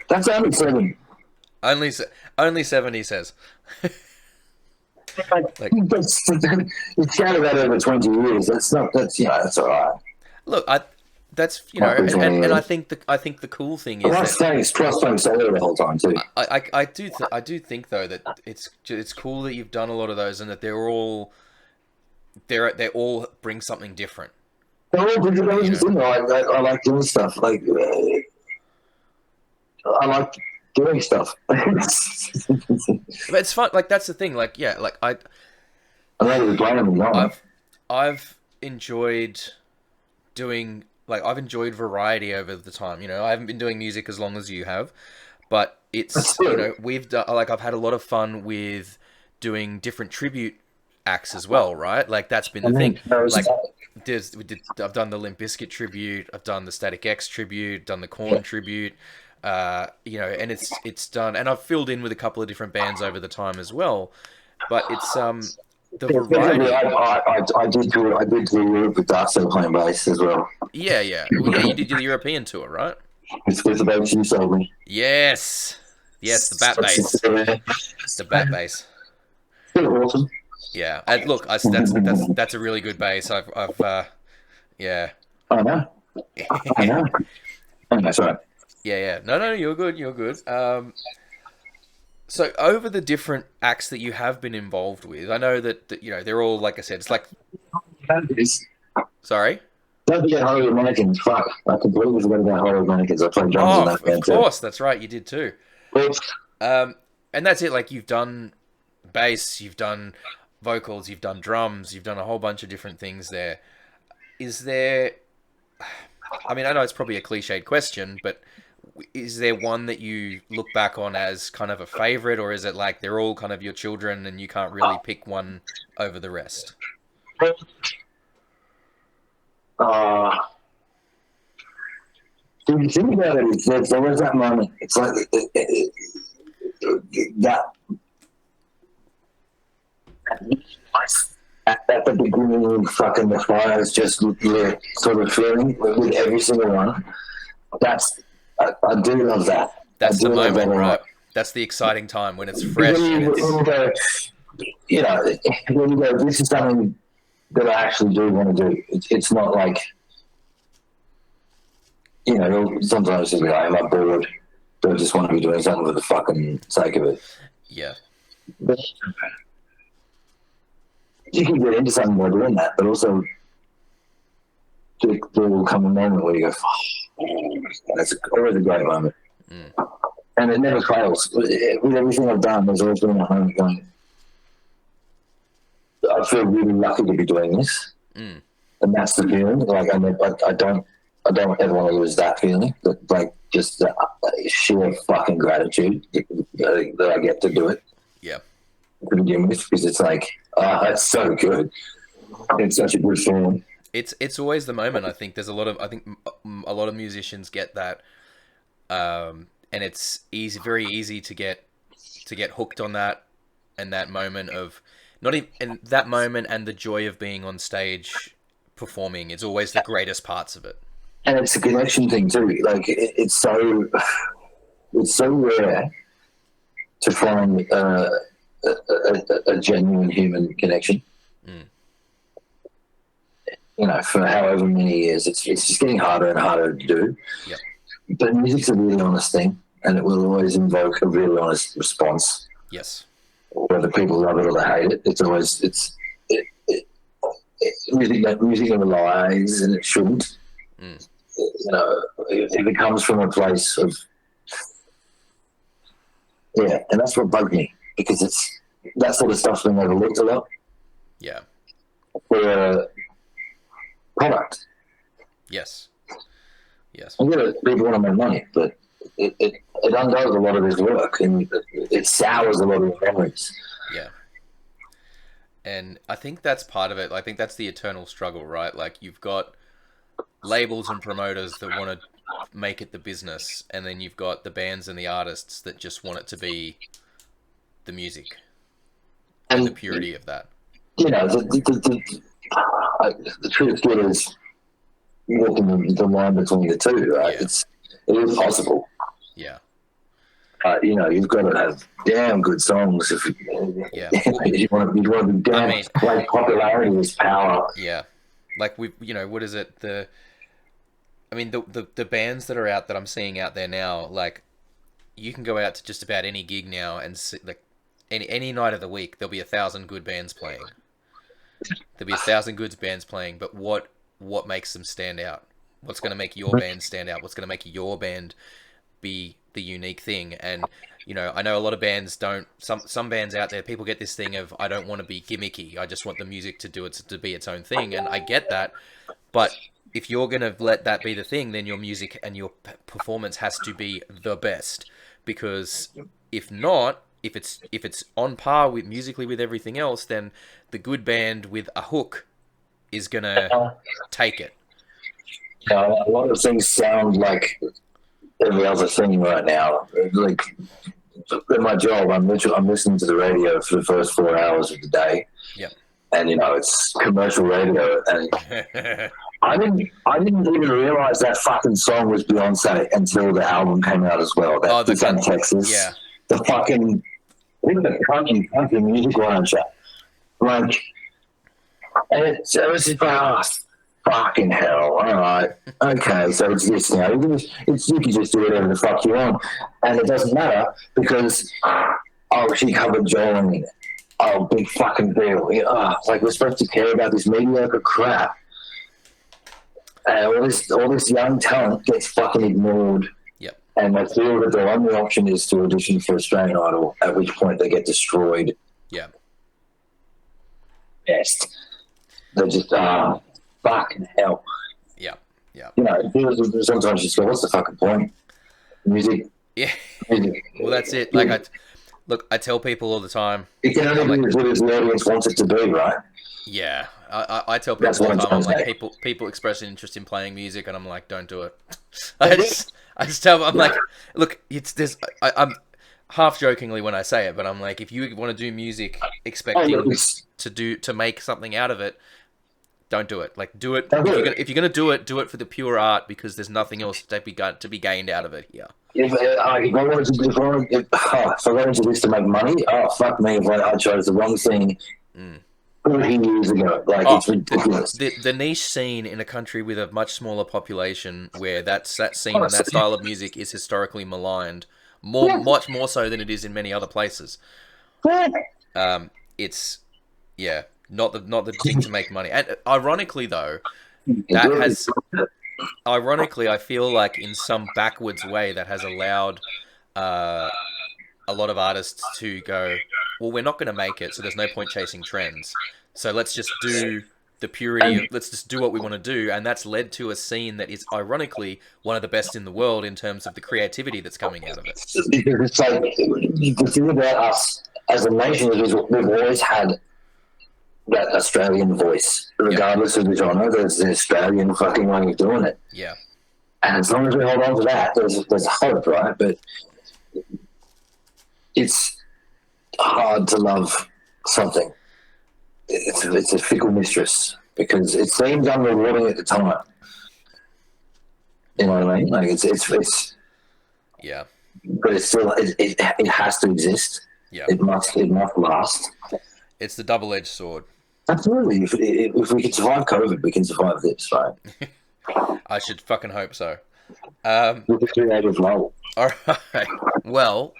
That's only 7. Only 7, he says. It's counted that over 20 years. That's all right. Look, that's Might be and funny. I think the cool thing I is like that staying solo the whole time too. I do think though that it's cool that you've done a lot of those and that they all bring something different. They're all different versions, you know. I like doing stuff. Like I like doing stuff. But it's fun. Like that's the thing. Like yeah, like I know we're playing them now. I've enjoyed doing I've enjoyed variety over the time. I haven't been doing music as long as you have, but it's we've done I've had a lot of fun with doing different tribute acts as well, right? Like that's been the thing. Like I've done the Limp Bizkit tribute, I've done the Static X tribute, done the Korn tribute, and it's done, and I've filled in with a couple of different bands over the time as well. But it's the variety. I did do Europe with Dark Side playing bass as well. Yeah. Well, yeah, you did the European tour, right? It's with the bass you sold me. Yes, the bat bass, the bat bass. Awesome. Yeah, and look, that's a really good bass. Yeah. I know. I know. Anyway, sorry. Yeah. No, you're good. You're good. So over the different acts that you have been involved with, I know that they're all, like I said, it's like. Sorry. Don't forget Hollywood Mannequins. Fuck, I completely forgot about Hollywood Mannequins. I played drums in that band too. Of course, that's right. You did too. And that's it. Like you've done bass, you've done vocals, you've done drums, you've done a whole bunch of different things there. Is there? I mean, I know it's probably a cliched question, but is there one that you look back on as kind of a favorite, or is it like they're all kind of your children and you can't really pick one over the rest? If you think about it, there was that moment. It's like that at the beginning, fucking the fires just lit sort of feeling with every single one. I do love that. That's the moment, right? That's the exciting time when it's fresh. When you go, when you go, this is something that I actually do want to do. It's not like, sometimes you'll be like, I'm bored, but I just want to be doing something for the fucking sake of it. Yeah. But you can get into something by doing that, but also there will come a moment where you go, that's always a great moment. And it never fails. With everything I've done, there's always been a moment going, I feel really lucky to be doing this. And that's the feeling. Like, I don't ever want to lose that feeling. Like, just the sheer fucking gratitude that I get to do it. Yeah. To begin with, because it's like, that's so good. It's such a good feeling. It's always the moment. I think a lot of musicians get that, and it's very easy to get hooked on that, and that moment of and that moment and the joy of being on stage performing is always the greatest parts of it. And it's a connection thing too. Like it's so rare to find a genuine human connection. For however many years, it's just getting harder and harder to do. Yep. But music's a really honest thing, and it will always invoke a really honest response. Yes. Whether people love it or they hate it, it's always music never lies, and it shouldn't. If it comes from a place of and that's what bugged me, because it's that sort of stuff's been overlooked a lot. Yeah. For product. Yes. I get it, people want to make money, but it undoes a lot of his work, and it sours a lot of the memories. Yeah. And I think that's part of it. I think that's the eternal struggle, right? Like you've got labels and promoters that want to make it the business, and then you've got the bands and the artists that just want it to be the music and the purity of that. The truth is walking the line between the two, right? Yeah. It is possible. Yeah. You've got to have damn good songs if you want to be damn. Like popularity is power. Yeah. Like what is it? I mean, the bands that are out that I'm seeing out there now, like, you can go out to just about any gig now and see, like, any night of the week, there'll be 1,000 good bands playing. There'll be 1,000 good bands playing, but what makes them stand out? What's going to make your band stand out? What's going to make your band be the unique thing? And you know, I know a lot of bands don't. Some bands out there, people get this thing of, I don't want to be gimmicky. I just want the music to be its own thing, and I get that. But if you're going to let that be the thing, then your music and your performance has to be the best. Because if not, if it's on par with musically with everything else, then the good band with a hook is gonna take it. A lot of things sound like every other thing right now. Like in my job, I'm listening to the radio for the first 4 hours of the day. Yep. And you know, it's commercial radio, and I didn't even realize that fucking song was Beyonce until the album came out as well. That's in Texas. Yeah. The fucking country music launcher. Like, and it was just like, fucking hell, all right. Okay, so it's this now. You can just do whatever the fuck you want. And it doesn't matter because, she covered Joel in it. Oh, big fucking deal. Like, we're supposed to care about this mediocre crap. And all this young talent gets fucking ignored. Yep. And they feel that their only option is to audition for Australian Idol, at which point they get destroyed. Yeah. Yes. They're just, fucking hell. Yeah. Yeah. You know, sometimes you just go, what's the fucking point? Music. Yeah. Music. Well, that's it. Like, I tell people all the time. It can only be as good as the audience wants it to be, right? Yeah. I tell people all the time, I'm like, people express an interest in playing music, and I'm like, don't do it. I just tell them, I'm like, look, I'm half jokingly when I say it, but I'm like, if you want to do music expecting to make something out of it, don't do it. Like, do it. If you're gonna do it for the pure art, because there's nothing else to be gained out of it here. If I wanted to do this to make money, fuck me if I chose the wrong thing 14 years ago. Like, it's ridiculous. The niche scene in a country with a much smaller population, where that scene and that style of music is historically maligned, much more so than it is in many other places. It's not the thing to make money. And ironically, though, I feel like in some backwards way that has allowed a lot of artists to go, well, we're not going to make it, so there's no point chasing trends. So let's just do the purity. Let's just do what we want to do, and that's led to a scene that is ironically one of the best in the world in terms of the creativity that's coming out of it. Because it's like, the thing about us as a nation is we've always had that Australian voice, regardless of the genre. There's an Australian fucking way of doing it. Yeah. And as long as we hold on to that, there's hope, right? But it's hard to love something. It's a fickle mistress because it seems unrewarding at the time. You know what I mean? Like it's yeah. But it's still it has to exist. Yeah. It must last. It's the double-edged sword. Absolutely. If we can survive COVID, we can survive this, right? I should fucking hope so. With a creative role. All right. Well,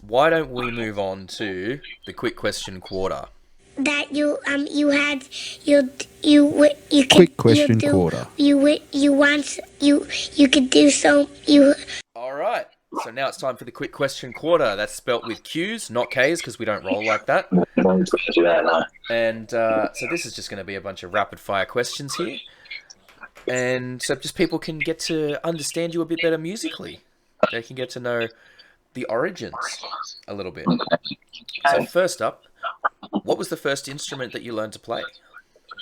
why don't we move on to the quick question quarter? That you could Quick question quarter. You could do so All right. So now it's time for the quick question quarter. That's spelt with Q's, not K's, because we don't roll like that. And so this is just going to be a bunch of rapid fire questions here. And so just people can get to understand you a bit better musically. They can get to know the origins a little bit. So first up, what was the first instrument that you learned to play?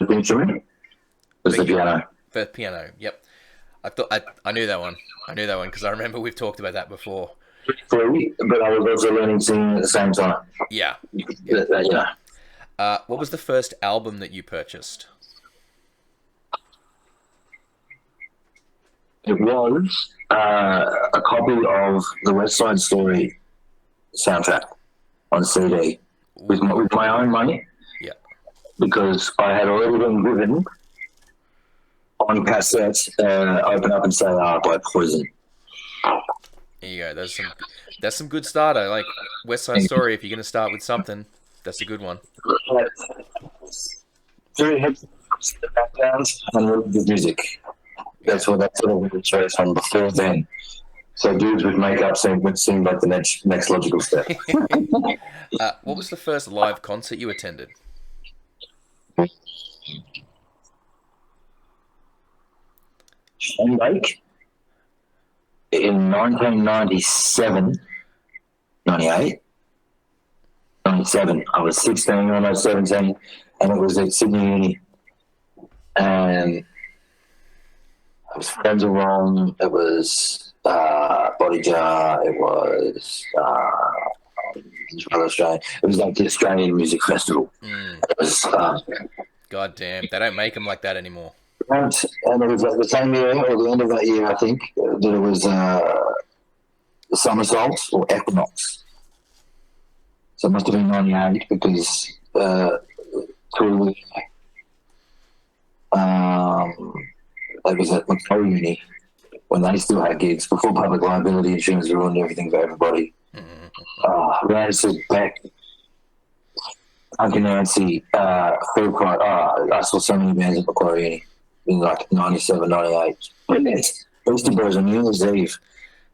The instrument? It was the piano. The piano, yep. I knew that one. I knew that one because I remember we've talked about that before. But I was also learning singing at the same time. Yeah. What was the first album that you purchased? It was a copy of the West Side Story soundtrack on CD with my own money. Yeah. Because I had already been given on cassette, Open Up and Say Ah by Poison. There you go. That's some good starter. Like West Side Story. If you're going to start with something, that's a good one. Very heavy background and really good music. That's what I would choose on before then. So dudes with makeup would seem like the next logical step. What was the first live concert you attended? Sean Lake in 1997, 98, 97. I was 16, almost 17, and it was at Sydney Uni. And it was Friends of Wrong, it was Body Jar, it was Australian. It was like the Australian Music Festival. It was, God damn, they don't make them like that anymore. and it was like the same year, or the end of that year, I think, that it was Somersault or Equinox. So it must have been 98 because through it was at Macquarie Uni when they still had gigs before public liability insurance ruined everything for everybody. Rancid, Beck, Uncle Nancy, Phil Cry. I saw so many bands at Macquarie Uni in like 97, 98. Beastie Boys on New Year's Eve.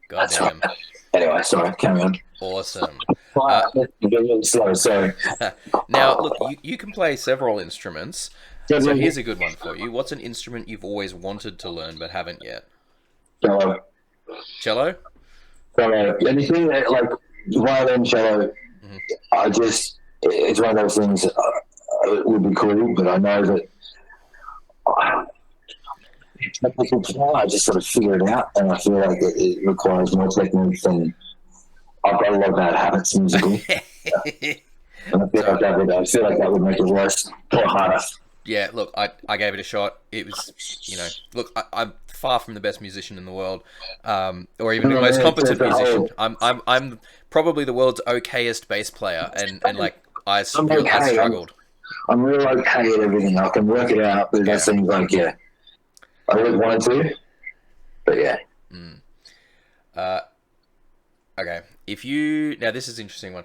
God damn. Anyway, sorry, carry on. Awesome. Slow, sorry. Now, look, you can play several instruments. So here's a good one for you. What's an instrument you've always wanted to learn but haven't yet? Cello. Cello? Cello. Anything like violin, cello. It's one of those things it would be cool, but I know that I just sort of figure it out, and I feel like it requires more technique than I've got a lot of bad habits musically. And I feel like that would make it worse or harder. Yeah, look, I gave it a shot. It was, look, I'm far from the best musician in the world, or even the most competent musician. I'm probably the world's okayest bass player, and like I struggled. I'm real okay at everything. I can work it out, but that seems like I would want to, but yeah. Okay, now this is an interesting one.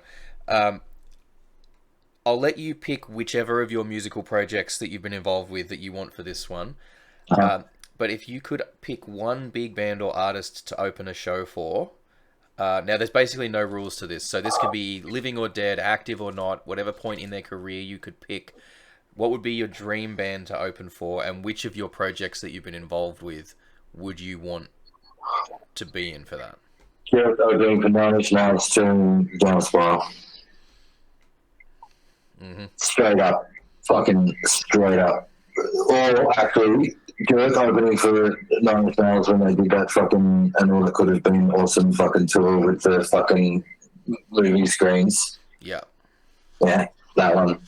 I'll let you pick whichever of your musical projects that you've been involved with that you want for this one. But if you could pick one big band or artist to open a show for, now there's basically no rules to this. So this could be living or dead, active or not, whatever point in their career you could pick. What would be your dream band to open for, and which of your projects that you've been involved with would you want to be in for that? Yeah, I was doing for 9 Inch Nails to John Spiral. Straight up. Fucking straight up. Or actually, Dirk opening for 9 Inch Nails when they did that fucking, and all that could have been awesome fucking tour with the fucking movie screens. Yeah. Yeah, that one.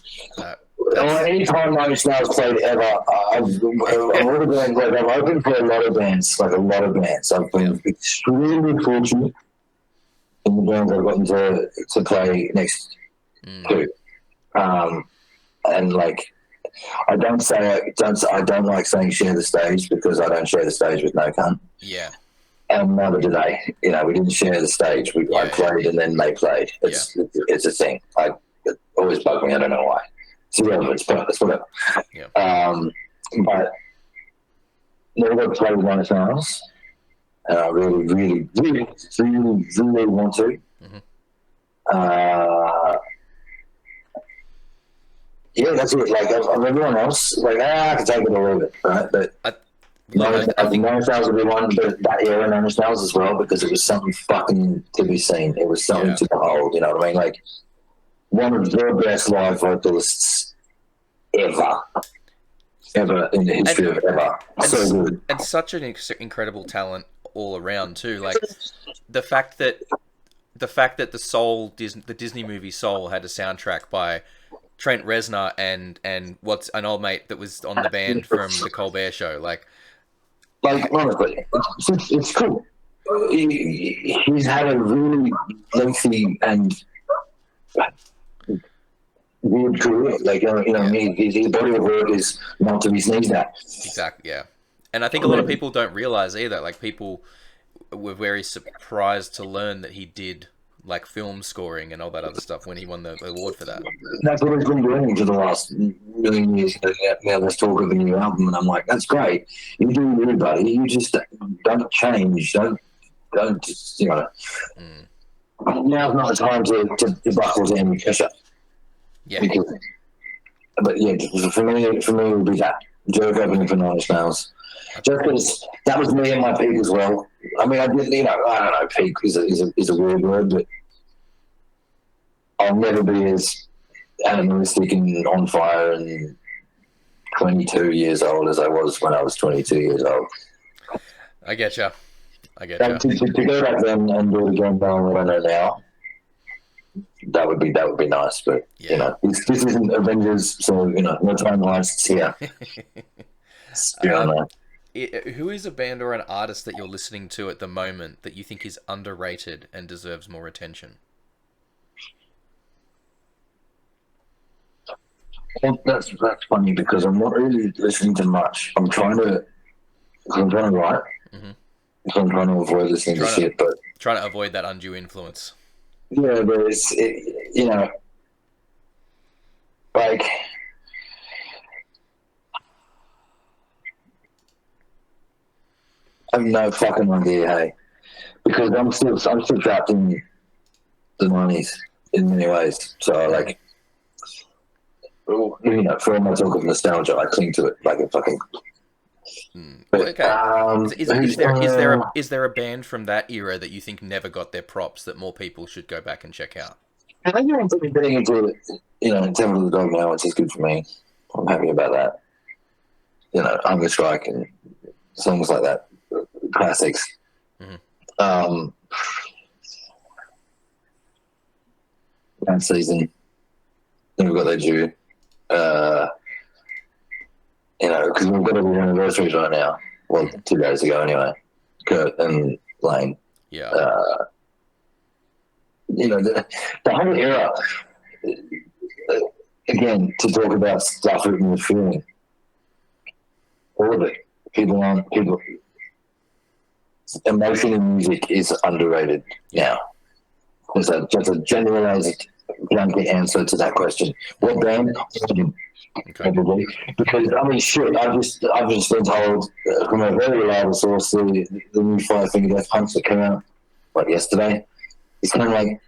Any time 9 Inch Nails played ever, I've opened for a lot of bands, I've been extremely fortunate in the bands I've gotten to play next to. And like, I don't like saying share the stage, because I don't share the stage with no cunt. Yeah. And neither do they. We didn't share the stage. I played and then they played. It's a thing. It always bugged me. I don't know why. It's irrelevant. It's whatever. Yeah. But never got to play with one of ours. And I really, really, really, really, really want to. Yeah, that's it. Like, of everyone else, like, I can take it or leave it, right? But I think 9 would be one, but that era 9 as well, because it was something fucking to be seen. It was something to behold, you know what I mean? Like, one of the best live vocalists ever in the history of ever. So good. And such an incredible talent all around too. Like the fact that the Disney movie Soul had a soundtrack by Trent Reznor and what's an old mate that was on the band from the Colbert Show. Like honestly, it's cool. He's had a really lengthy and weird career. Like, his body of work is not to be sneezed at. Exactly, yeah. And I think a lot of people don't realize either. Like, people were very surprised to learn that he did like film scoring and all that other stuff when he won the award for that. That's what he's been doing for the last million years. Now there's talk of a new album, and I'm like, that's great. You do you, buddy. You just don't change. Don't just, you know. Now's not the time to buckle down your pressure. Yeah. But yeah, for me, it would be that jerk opening for Nine Inch Nails. Just because that was me at my peak as well. I mean, I didn't, you know, I don't know, peak is a weird word, but I'll never be as animalistic and on fire and 22 years old as I was when I was 22 years old. I get you. To go back then and do it again, knowing what I know now, that would be nice. But you know, this isn't Avengers, so you know, no time lies here. Who is a band or an artist that you're listening to at the moment that you think is underrated and deserves more attention? Well, that's funny because I'm not really listening to much. I'm trying to write. So I'm trying to avoid listening to shit, but trying to avoid that undue influence. Yeah, but it's you know, like I have no fucking idea, hey, because I'm still trapped in the 90s in many ways. So like, you know, for all my talk of nostalgia, I cling to it like a fucking. But, okay. Is there a band from that era that you think never got their props that more people should go back and check out? I think I'm getting into it, you know, Temple of the Dog now, which is good for me. I'm happy about that. You know, Hunger Strike and songs like that, classics. That season, we've got that due. You know, because we've got a anniversaries right now. Well, 2 days ago anyway. Kurt and Lane. Yeah. You know, the whole era, again, to talk about stuff written with feeling. All of it. Emotion in music is underrated now. There's just a generalized blanket answer to that question. What band? Okay. Probably, because I mean, shit. I've just been told from a very reliable source the new Five Finger Death Punch that came out like yesterday. It's kind of like,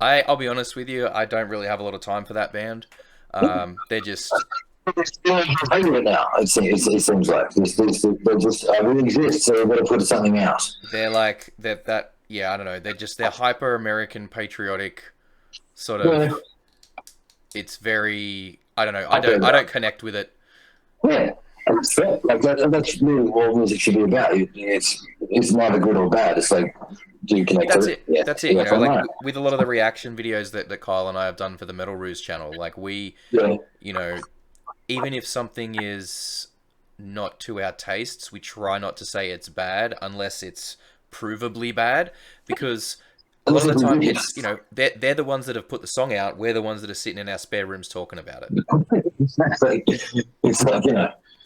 I'll be honest with you. I don't really have a lot of time for that band. They're just. It now. It seems like they just really exist, so they've got to put something out. They're like that. Yeah, I don't know. They're hyper American patriotic sort of. Yeah. It's very. I don't know. I don't connect with it. Yeah, that's fair. Like that's really what music should be about. It's neither good or bad. It's like, do you connect that's to it? Yeah. That's it. You know, like with a lot of the reaction videos that Kyle and I have done for the Metal Ruse channel, like you know, even if something is not to our tastes, we try not to say it's bad unless it's provably bad, because a lot of the time it's, you know, they're the ones that have put the song out. We're the ones that are sitting in our spare rooms talking about it. Exactly. It's like,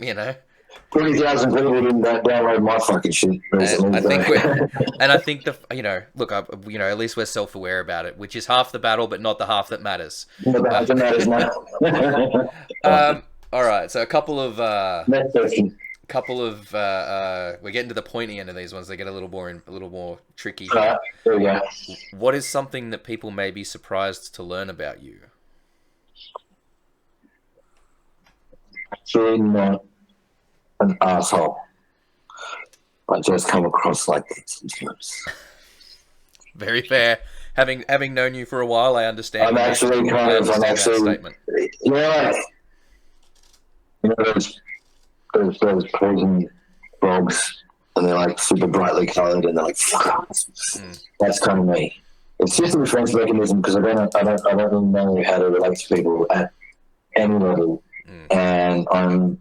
you know, 20,000 people didn't download my fucking shit recently. I think you know, look, you know, at least we're self-aware about it, which is half the battle, but not the half that matters. All right, so a couple of we're getting to the pointy end of these ones. They get a little more tricky. There we go. What is something that people may be surprised to learn about you? Actually, not an asshole. I just come across like this. Very fair. Having known you for a while, I understand. I'm actually that statement. Yeah. You know those poison frogs, and they're like super brightly coloured, and they're like, fuck. That's kind of me. It's just a defense mechanism because I don't really know how to relate to people at any level, and I'm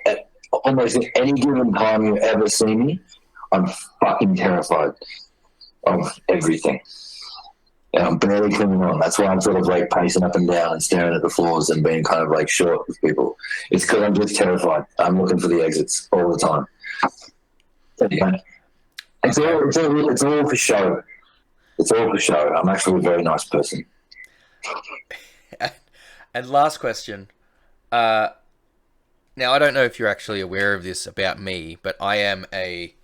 at almost at any given time you ever see me, I'm fucking terrified of everything. And I'm barely clinging on. That's why I'm sort of like pacing up and down and staring at the floors and being kind of like short with people. It's because I'm just terrified. I'm looking for the exits all the time. Yeah. It's all for show. It's all for show. I'm actually a very nice person. And last question. Now, I don't know if you're actually aware of this about me, but I am a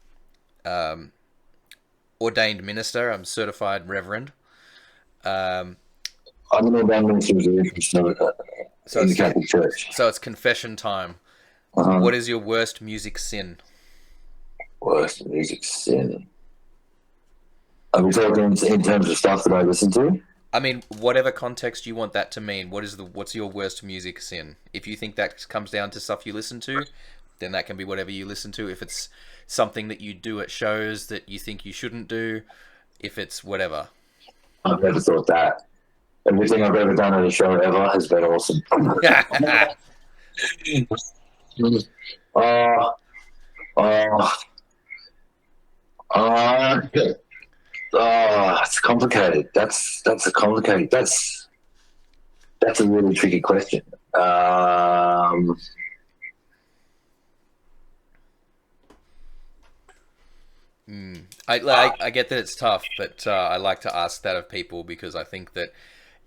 ordained minister. I'm certified reverend. I'm an ordained minister of the Catholic Church. So it's confession time. Uh-huh. What is your worst music sin? Worst music sin. Are we talking in terms of stuff that I listen to? I mean, whatever context you want that to mean. What's your worst music sin? If you think that comes down to stuff you listen to, then that can be whatever you listen to. If it's something that you do at shows that you think you shouldn't do, if it's whatever. I've never thought that. Everything I've ever done at a show ever has been awesome. It's complicated. That's a complicated. That's a really tricky question. I get that it's tough, but I like to ask that of people because I think that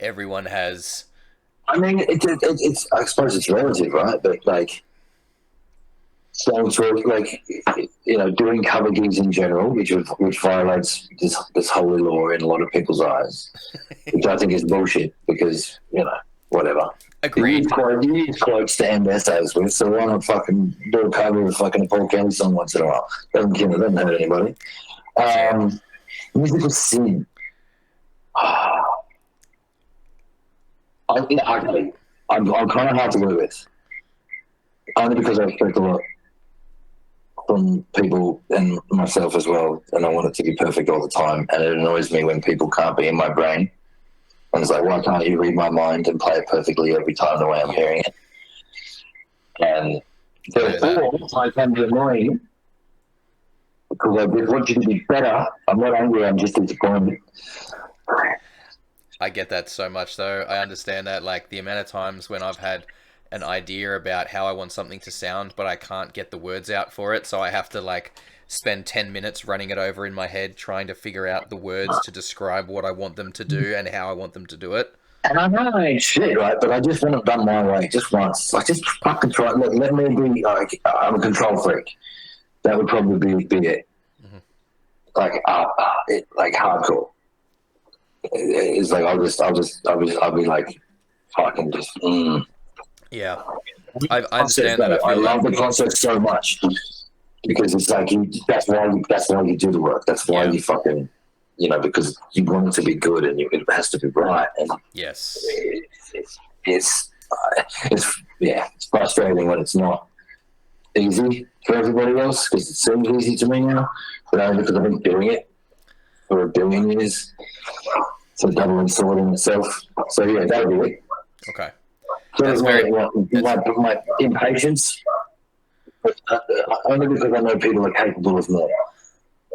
everyone has. I mean, it's. I suppose it's relative, right? But like, songs for like, doing cover gigs in general, which violates this holy law in a lot of people's eyes, which I think is bullshit because whatever. Agreed. You use quotes to end essays with, so why not fucking do a cover of a fucking Paul Kelly song once in a while? Doesn't hurt anybody. Musical sin. I'm kind of hard to live with, only because I expect a lot from people and myself as well, and I want it to be perfect all the time, and it annoys me when people can't be in my brain. And it's like, why can't you read my mind and play it perfectly every time the way I'm hearing it? And therefore, I can be annoying because I just want you to be better. I'm not angry, I'm just disappointed. I get that so much, though. I understand that, like, the amount of times when I've had an idea about how I want something to sound, but I can't get the words out for it, so I have to, like, spend 10 minutes running it over in my head, trying to figure out the words to describe what I want them to do and how I want them to do it. And I know I ain't shit, right? But I just want it done my way, just once. Like, just fucking try. Let me be, like, I'm a control freak. That would probably be it. Mm-hmm. Like hardcore. It's like I'll be like, fucking just. Yeah, I understand that. I love the concept so much. Because it's like that's why you do the work. That's why you fucking, because you want it to be good and it has to be right. And yes, it's frustrating when it's not easy for everybody else because it seems easy to me now, but only because I've been doing it for a billion years. It's a double-edged sword in itself. So yeah, that would be it. Okay, so that's my impatience. Only because I know people are capable of more.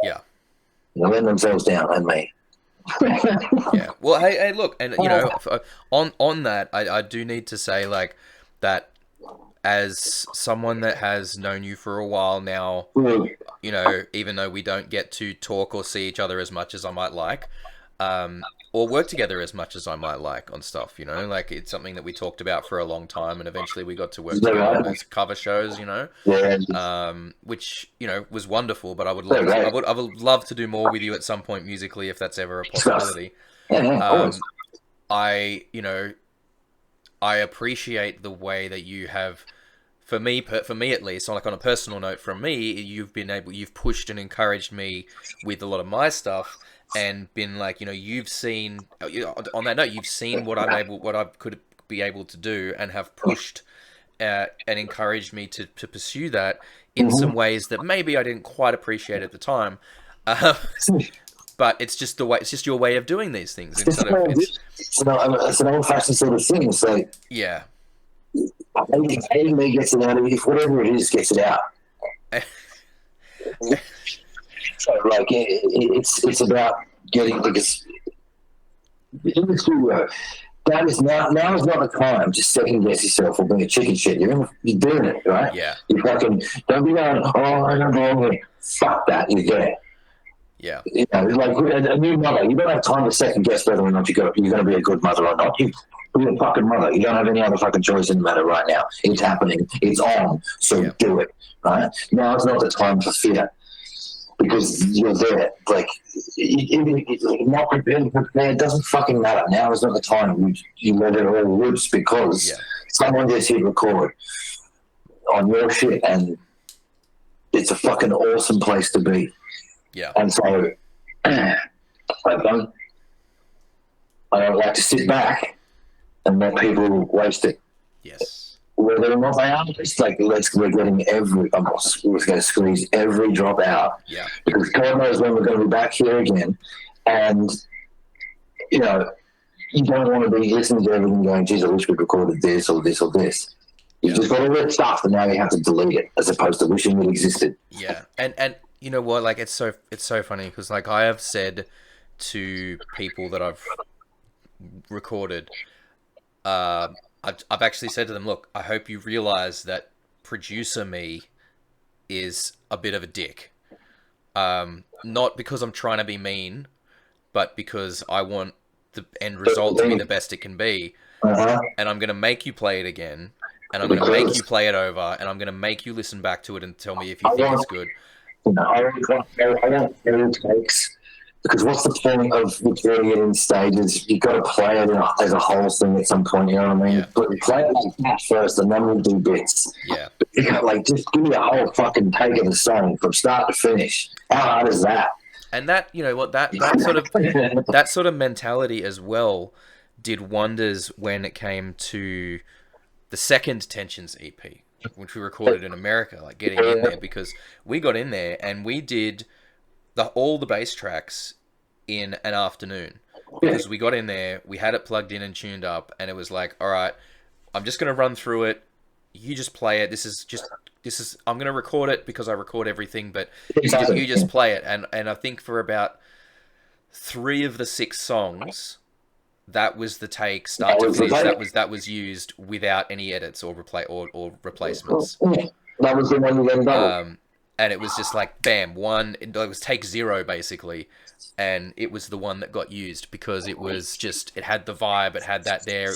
Yeah. They let themselves down, and me. Yeah. Well, hey, look, and on that, I do need to say like that as someone that has known you for a while now. Even though we don't get to talk or see each other as much as I might like, or work together as much as I might like on stuff, like it's something that we talked about for a long time, and eventually we got to work together on those cover shows, which was wonderful. But I would love to do more with you at some point musically, if that's ever a possibility. I appreciate the way that you have, for me at least, on a personal note, from me, you've pushed and encouraged me with a lot of my stuff. And been like, you've seen, on that note, you've seen what I could be able to do, and have pushed and encouraged me to pursue that in some ways that maybe I didn't quite appreciate at the time. But it's just your way of doing these things. It's an old-fashioned sort of thing. It's like, yeah, hating me gets it out of you. Whatever it is gets it out. So, like, it's about getting, because in the studio. That is now is not the time to second guess yourself or being a chicken shit. You're doing it, right? Yeah. You fucking don't be going, oh, I don't know. Fuck that, you're there. Yeah. You know, like a new mother, you don't have time to second guess whether or not you're going to be a good mother or not. You're a fucking mother. You don't have any other fucking choice in the matter right now. It's happening. It's on. So do it, right? Now is not the time for fear. Because you're there, like, not prepared, it doesn't fucking matter. Now is not the time. You let it all loose because someone just hit record on your shit, and it's a fucking awesome place to be. Yeah. And so, I don't like to sit back and let people waste it. Yes. Whether or not they are, it's like we're getting we're going to squeeze every drop out. Yeah. Because God knows when we're going to be back here again, and you know, you don't want to be listening to everything going, geez, I wish we recorded this or this or this. You've just got all that stuff, and now you have to delete it, as opposed to wishing it existed. Yeah, and you know what? Like, it's so funny because, like, I have said to people that I've recorded, I've actually said to them, look, I hope you realize that producer me is a bit of a dick. Not because I'm trying to be mean, but because I want the end result to be the best it can be. And I'm going to make you play it again, and I'm going to make you play it over, and I'm going to make you listen back to it and tell me if you think it's good. I don't care takes. Because what's the point of recording it in stages? You've got to play it as a whole thing at some point, you know what I mean? Yeah. But play it like that first, and then we'll do bits. Yeah. But, you know, like, just give me a whole fucking take of the song from start to finish. How hard is that? And that, you know what, that sort of mentality as well did wonders when it came to the second Tensions EP, which we recorded in America, like getting in there, because we got in there and we did all the bass tracks in an afternoon, because we got in there, we had it plugged in and tuned up, and it was like, all right, I'm just going to run through it. You just play it. This is, I'm going to record it because I record everything, but you just play it. And I think for about 3 of the 6 songs, that was the take start to finish. That was used without any edits or replacements. That was the one you then and it was just like, bam, it was take 0 basically, and it was the one that got used because it was just, it had the vibe, it had that there.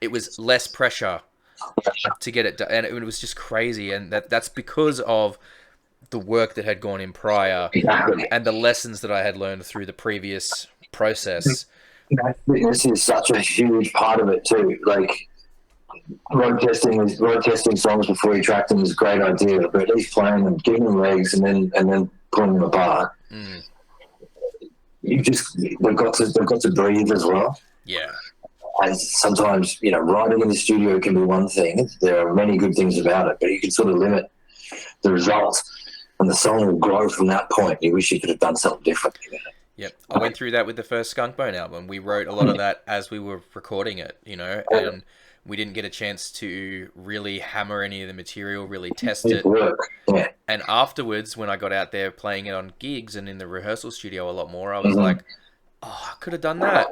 It was less pressure to get it done, and it was just crazy. And that's because of the work that had gone in prior and the lessons that I had learned through the previous process. This is such a huge part of it too. Like, road testing songs before you track them is a great idea, but at least playing them, giving them legs, and then pulling them apart. They've got to breathe as well. Yeah. And sometimes, you know, writing in the studio can be one thing. There are many good things about it, but you can sort of limit the result, and the song will grow from that point. You wish you could have done something different. You know? Yep, I went through that with the first Skunk Bone album. We wrote a lot of that as we were recording it, you know, and we didn't get a chance to really hammer any of the material, really test it. Yeah. And afterwards, when I got out there playing it on gigs and in the rehearsal studio a lot more, I was like, oh, I could have done that.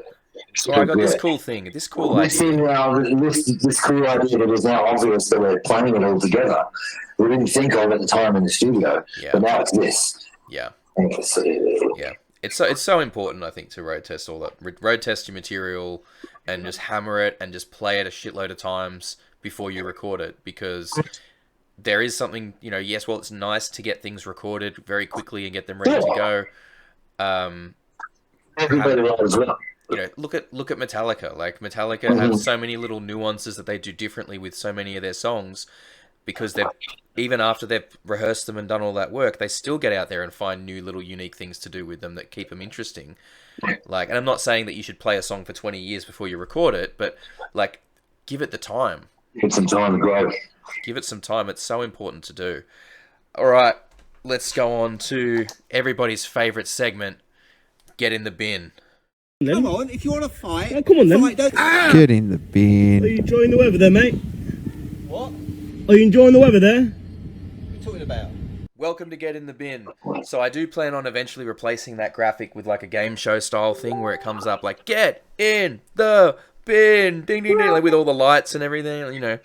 So I got this cool thing, this cool idea. This cool idea that is now obvious that we're playing it all together. We didn't think of at the time in the studio, but now it's this. Yeah. Yeah. It's so important, I think, to road test all that. Road test your material and just hammer it and just play it a shitload of times before you record it, because there is something, you know, yes, well, it's nice to get things recorded very quickly and get them ready to go. Everybody loves it. You know, look at Metallica. Like, Metallica have so many little nuances that they do differently with so many of their songs, because even after they've rehearsed them and done all that work, they still get out there and find new little unique things to do with them that keep them interesting. Like, and I'm not saying that you should play a song for 20 years before you record it, but like, give it the time. Give it some time to grow. Give it some time. It's so important to do. All right, let's go on to everybody's favorite segment, Get in the Bin. Come on, if you want to fight... Oh, come on then. Get in the bin. Are you enjoying the weather there, mate? What? Are you enjoying the weather there? What are you talking about? Welcome to Get in the Bin. So I do plan on eventually replacing that graphic with like a game show style thing where it comes up like Get in the Bin, ding ding ding, like with all the lights and everything, you know,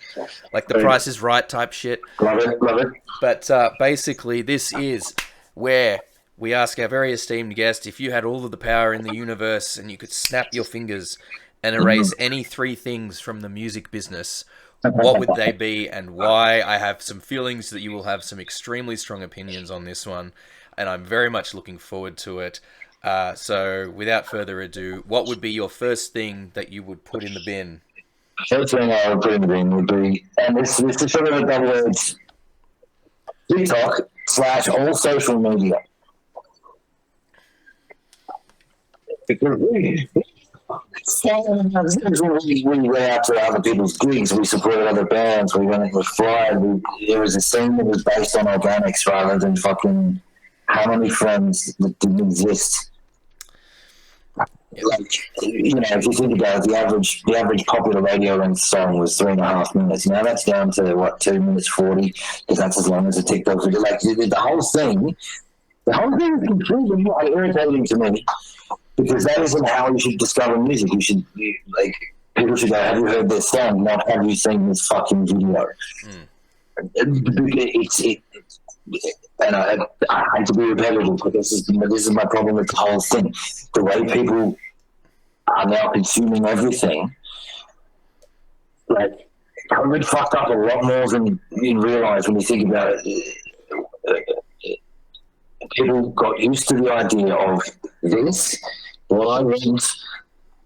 like the Price is Right type shit. Love it, love it. But basically, this is where we ask our very esteemed guest if you had all of the power in the universe and you could snap your fingers and erase any three things from the music business, what would they be and why? I have some feelings that you will have some extremely strong opinions on this one, and I'm very much looking forward to it. So, without further ado, what would be your first thing that you would put in the bin? First thing I would put in the bin would be, and this is sort of a double-edged, TikTok / all social media. Because we went out to other people's gigs, we supported other bands, we went with Fly, it was a scene that was based on organics rather than fucking how many friends that didn't exist. Like, you know, if you think about it, the average popular radio length song was 3.5 minutes. Now that's down to what, 2 minutes 40, because that's as long as a TikTok video. Like the whole thing is completely irritating to me, because that isn't how you should discover music. People should go, have you heard this song? Not, have you seen this fucking video? And I hate to be repetitive, but this is my problem with the whole thing. The way people are now consuming everything, like, COVID fucked up a lot more than you realise when you think about it. People got used to the idea of this. What I want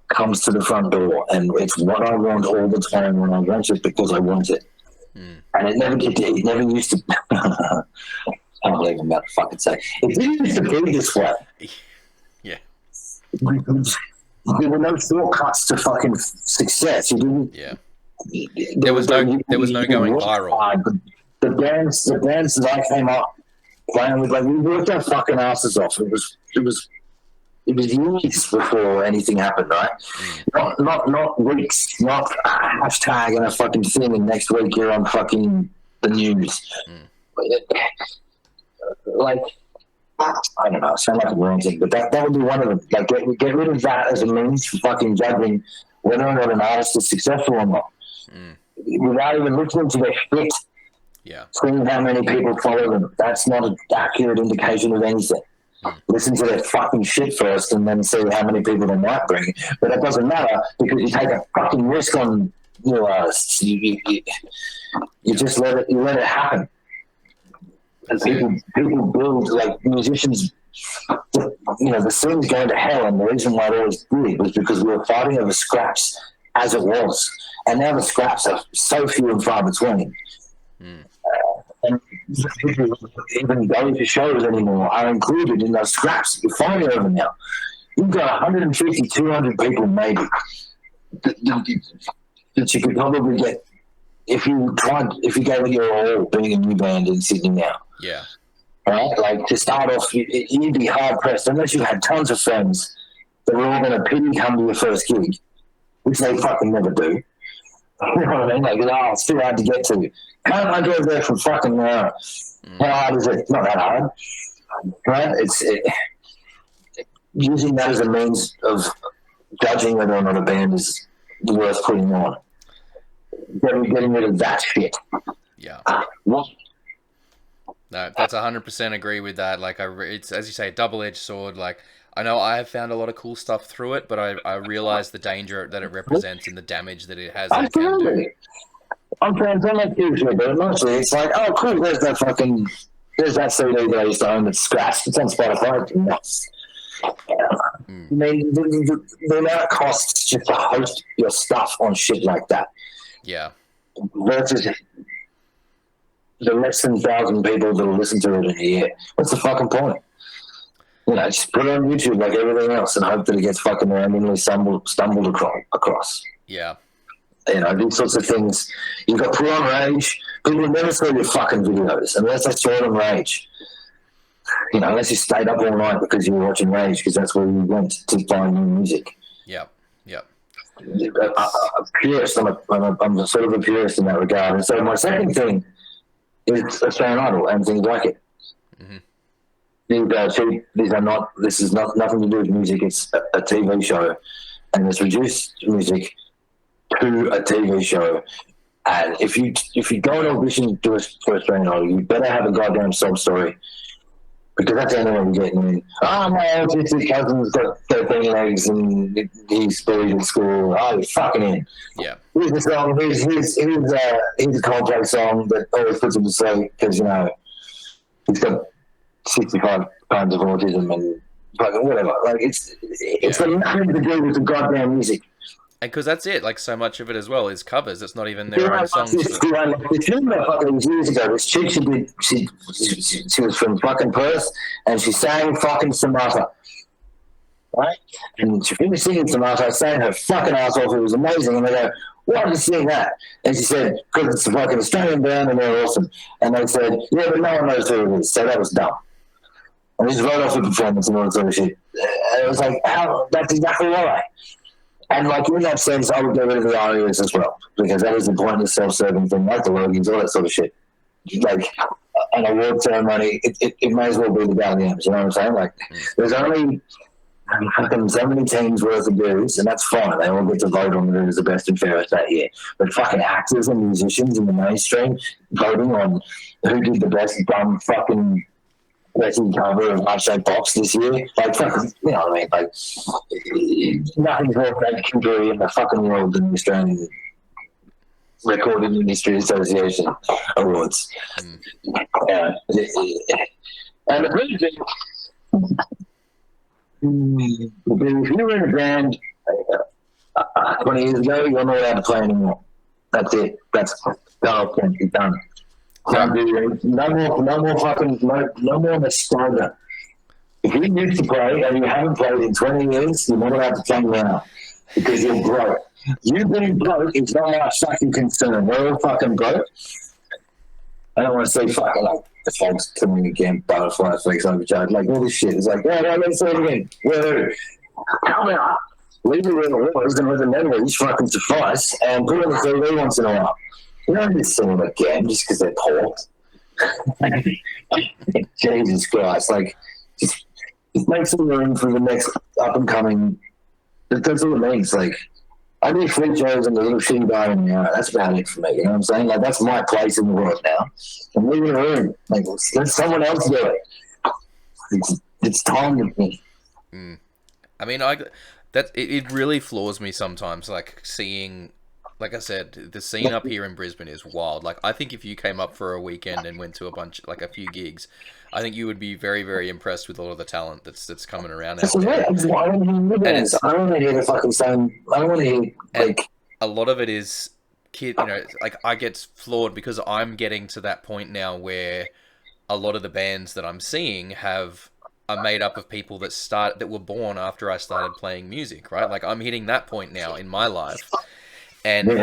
comes to the front door, and it's what I want all the time when I want it because I want it. And it never used to. I can't believe I'm about to fucking say it didn't used to be this way. Yeah. There were no shortcuts to fucking success. You didn't. Yeah. There was no going viral. The bands that I came up playing with, like, we worked our fucking asses off. It was years before anything happened, right? Not weeks, not a hashtag and a fucking thing, and next week you're on fucking the news. Like, I don't know, it sounds like a wrong thing, but that would be one of them. Like, get rid of that as a means for fucking judging whether or not an artist is successful or not. Without even listening to their shit. Yeah. Seeing how many people follow them. That's not an accurate indication of anything. Listen to their fucking shit first and then see how many people they might bring. But that doesn't matter because you take a fucking risk on new artists. You just let it happen. And people build, like, musicians, you know, the scene's going to hell, and the reason why it always did was because we were fighting over scraps as it was. And now the scraps are so few and far between. And people even going to shows anymore are included in those scraps. You're fighting over now. You've got 150, 200 people maybe that you could probably get if you gave it your all being a new band in Sydney now. Yeah. Right? Like, to start off, you'd be hard pressed unless you had tons of friends that were all going to pity come to your first gig, which they fucking never do. You know what I mean? Like, oh, it's too hard to get to. How do I go there from fucking an hour? How hard is it? It's not that hard. Right? It's using that as a means of judging whether or not a band is worth putting on. Getting rid of that shit. Yeah. What? No, that's 100% agree with that. Like, it's, as you say, a double-edged sword. Like, I know I have found a lot of cool stuff through it, but I realize the danger that it represents and the damage that it has. Absolutely. I'm friends on that too, but mostly it's like, oh, cool, there's that CD that I used to own that's scratched. It's on Spotify. Nuts. I mean, the amount it costs just to host your stuff on shit like that. Yeah. Versus the less than 1,000 people that will listen to it in a year. What's the fucking point? You know, just put it on YouTube like everything else and hope that it gets fucking randomly stumbled across. Yeah. You know, these sorts of things. You've got put on Rage. People never saw your fucking videos unless they saw it on Rage. You know, unless you stayed up all night because you were watching Rage because that's where you went to find new music. Yep. A purist. I'm sort of a purist in that regard. And so my second thing is Australian Idol and things like it. These are not. This is not nothing to do with music. It's a TV show, and it's reduced music to a TV show. And if you go and audition to a for Australian Idol, you better have a goddamn sob story. Because that's the only way we're getting in. Oh, my autistic cousin's got 13 legs and he's bullied in school. Oh, you're fucking in. Yeah. Here's the song. Here's a complex song that always puts him to sleep because, you know, he's got 65 kinds of autism and fucking whatever. Like, it's got nothing to do with the goddamn music. And because that's it, like so much of it as well is covers. It's not even their own songs. This years ago, this chick, she was from fucking Perth, and she sang fucking Sonata, right? And she finished singing Sonata, sang her fucking ass off. It was amazing. And they go, why did you sing that? And she said, because it's a fucking Australian band and they're awesome. And they said, yeah, but no one knows who it is, so that was dumb. And just wrote off the performance and all that sort of shit. And it was like, how? That's exactly why. And, like, in that sense, I would get rid of the arias as well, because that is a pointless self-serving thing, like the Logans, all that sort of shit. Like, an award ceremony, it may as well be the Galliums, you know what I'm saying? Like, there's only fucking so many teams worth of dues, and that's fine. They all get to vote on who's the best and fairest that year. But fucking actors and musicians in the mainstream voting on who did the best dumb fucking Western cover of Heart Shaped Box this year. Like, fucking, you know what I mean? Like, nothing's more legendary in the fucking world than the Australian Recording Industry Association Awards. And the really thing, if you were in a band 20 years ago, you're not allowed to play anymore. That's it. That's done. No more nostalgia. If you used to play and you haven't played in 20 years, you're not allowed to play now because you're broke. You being broke is not my fucking concern. We're all fucking broke. I don't want to say fucking like the folks coming again, butterfly effects overcharged, like all this shit. It's like, yeah, let's say it again. Where come out, leave it where it was, and let the memories fucking suffice, and put on the TV once in a while. You don't need to sing them again just because they're poor. Jesus Christ. Like, just make some room for the next up-and-coming... That's all it means. Like, I do free shows and the little shitty bar in the hour. That's about it for me. You know what I'm saying? Like, that's my place in the world now. I'm leaving the room. Like, let someone else do it. It's time with me. I mean, it really floors me sometimes, like, seeing... Like I said, the scene up here in Brisbane is wild. Like, I think if you came up for a weekend and went to a few gigs, I think you would be very, very impressed with all of the talent that's coming around out there. I don't want to hear the fucking same. I don't want to hear, like... A lot of it is, like, I get floored because I'm getting to that point now where a lot of the bands that I'm seeing are made up of people that were born after I started playing music, right? Like, I'm hitting that point now in my life. And you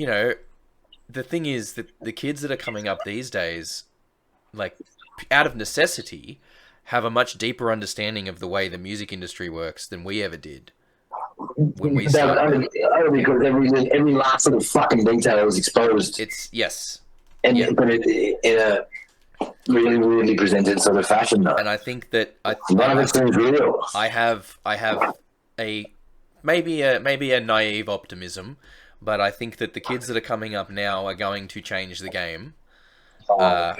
know, the thing is that the kids that are coming up these days, like, out of necessity, have a much deeper understanding of the way the music industry works than we ever did when we started. Only because every last little fucking detail is exposed. But in a really, really presented sort of fashion, though. And I think that none of it seems real. I have a maybe a naive optimism, but I think that the kids that are coming up now are going to change the game. Or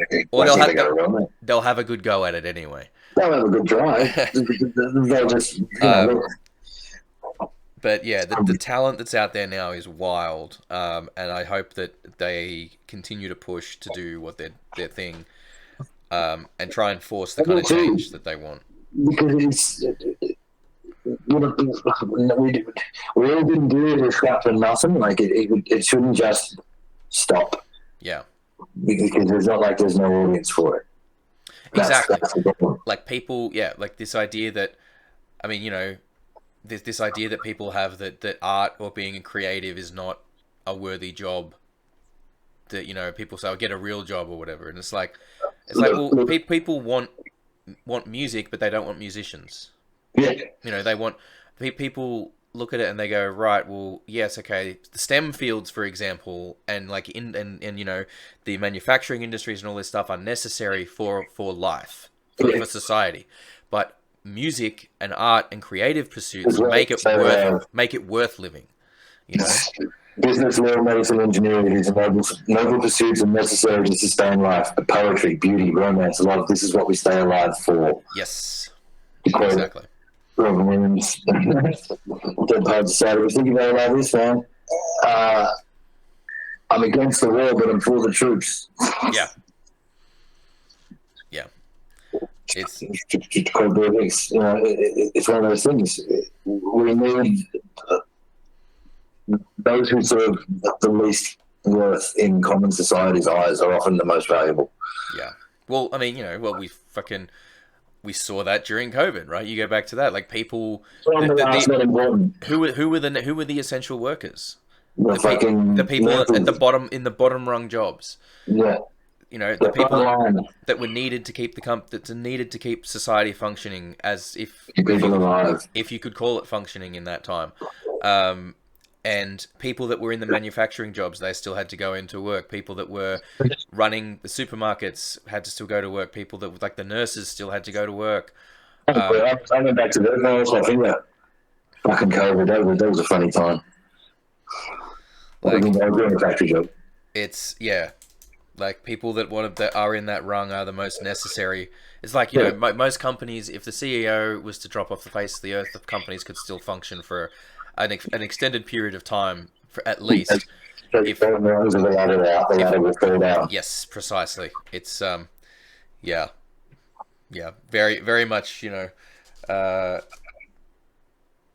they'll have a good go at it anyway. They'll have a good try. They'll just, but yeah, the talent that's out there now is wild, and I hope that they continue to push to do what their thing. And try and force the kind of change that they want. Because we all didn't do it for nothing. Like, it shouldn't just stop. Yeah. Because it's not like there's no audience for it. Exactly. Like, people, like this idea that, I mean, you know, there's this idea that people have that art or being a creative is not a worthy job. That, you know, people say, I'll get a real job or whatever. And it's like, well, people want music, but they don't want musicians. Yeah. You know, they want people look at it and they go, right, well, yes, okay, the STEM fields, for example, and like and you know, the manufacturing industries and all this stuff are necessary for life, for society, but music and art and creative pursuits make it worth living, you know. Business, law, medicine, engineering, these are noble pursuits and necessary to sustain life. But poetry, beauty, romance, love, this is what we stay alive for. Yes, Because exactly. Robin Williams, Dead Poet Society, thinking about this, man. I'm against the war, but I'm for the troops. Yeah. Yeah. It's you know, it's one of those things. We need those who serve the least worth in common society's eyes are often the most valuable. Yeah. Well, I mean, you know, we saw that during COVID, right? You go back to that, like people Not important. who were the essential workers? The people at the bottom rung jobs. Yeah. You know, the people that were needed to keep needed to keep society functioning as if you could call it functioning in that time. And people that were in the manufacturing jobs, they still had to go into work. People that were running the supermarkets had to still go to work. People that, like the nurses, still had to go to work. I went back to that. No, I think that fucking COVID, that was a funny time. Like, I was doing a factory job. It's, yeah. Like, people that are in that rung are the most necessary. It's like, you know, most companies, if the CEO was to drop off the face of the earth, the companies could still function for an extended period of time, for at least. If the ladder will fall down. Yes, precisely. It's yeah, very very much, you know,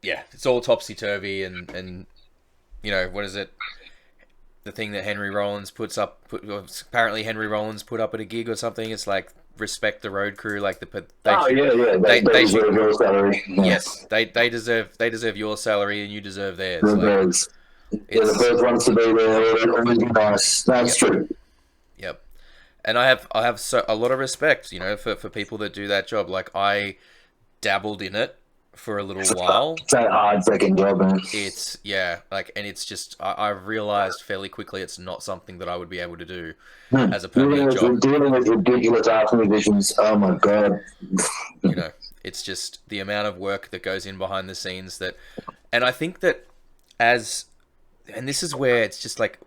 yeah, it's all topsy turvy and you know, what is it? The thing that Henry Rollins apparently Henry Rollins put up at a gig or something. It's like, respect the road crew, like they deserve your salary. Yes, they deserve your salary and you deserve theirs. They're the first ones to be there. Always be nice. That's true. Yep. And I have a lot of respect, you know, for people that do that job. Like, I dabbled in it for a little while. It's a hard second job, man. It's, yeah, like, and it's just, I've realized fairly quickly it's not something that I would be able to do as a permanent job. Dealing with ridiculous art musicians, oh my god. You know, it's just the amount of work that goes in behind the scenes and I think that and this is where it's just like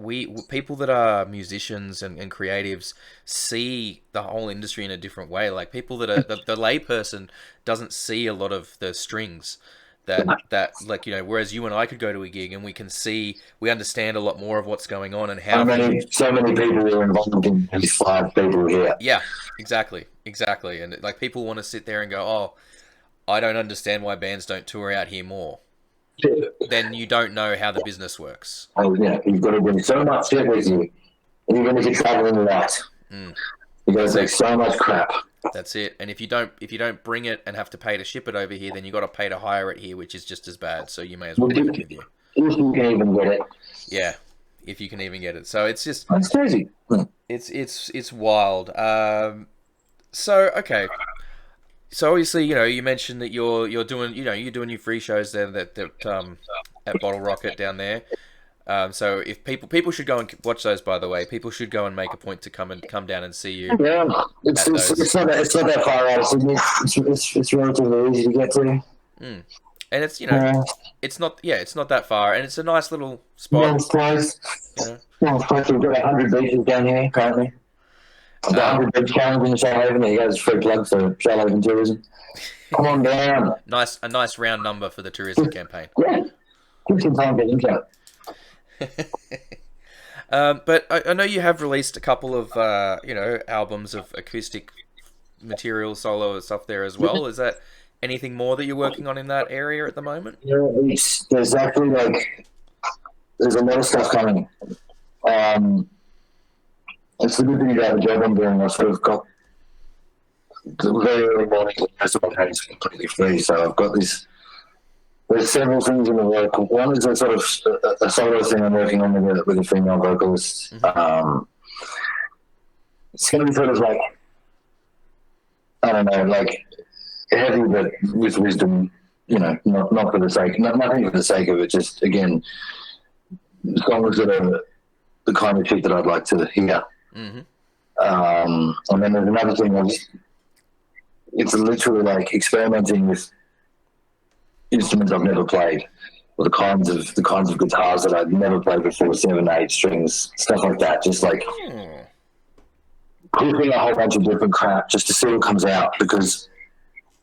people that are musicians and creatives see the whole industry in a different way. Like, people that are the layperson doesn't see a lot of the strings that like, you know, whereas you and I could go to a gig and we understand a lot more of what's going on and how so many people are involved in these 5 people here. Yeah, exactly. And like, people want to sit there and go, oh, I don't understand why bands don't tour out here more. Then you don't know how the business works. Oh yeah, you've got to bring so much shit with you, and even if you're traveling a lot, you got to take so much crap. That's it. And if you don't bring it and have to pay to ship it over here, then you got to pay to hire it here, which is just as bad. So you may as well bring it with you. If you can even get it. Yeah, if you can even get it. So it's just, that's crazy. It's wild. So okay. So obviously, you know, you mentioned that you're doing your free shows there that at Bottle Rocket down there. So if people should go and watch those, by the way. People should go and make a point to come down and see you. Yeah, it's not that far out of Sydney. It's relatively easy to get to. And it's, you know, it's not that far, and it's a nice little spot. Yeah, it's close. You know? We've got 100 beaches down here currently. The 100 beach challenge in Shoalhaven. There you go. It's a free plug for Shoalhaven tourism. Come on down. A nice round number for the tourism campaign. Yeah, give some time to intro. But I know you have released a couple of you know, albums of acoustic material, solo stuff there as well. Is that anything more that you're working on in that area at the moment? Yeah, there's actually there's a lot of stuff coming. It's the good thing about the job I'm doing. I've sort of got the very early morning, most of my day is completely free. So I've got this. There's several things in the work. One is a sort of a solo thing I'm working on with a female vocalist. Mm-hmm. It's going to be sort of like, I don't know, like heavy but with wisdom. you know, not for the sake, nothing for the sake of it. Just again, songs that are the kind of shit that I'd like to hear. Mm-hmm. And then there's another thing. It's literally like experimenting with instruments I've never played, or the kinds of guitars that I've never played before, 7, 8 strings, stuff like that. Just like cooking a whole bunch of different crap just to see what comes out. Because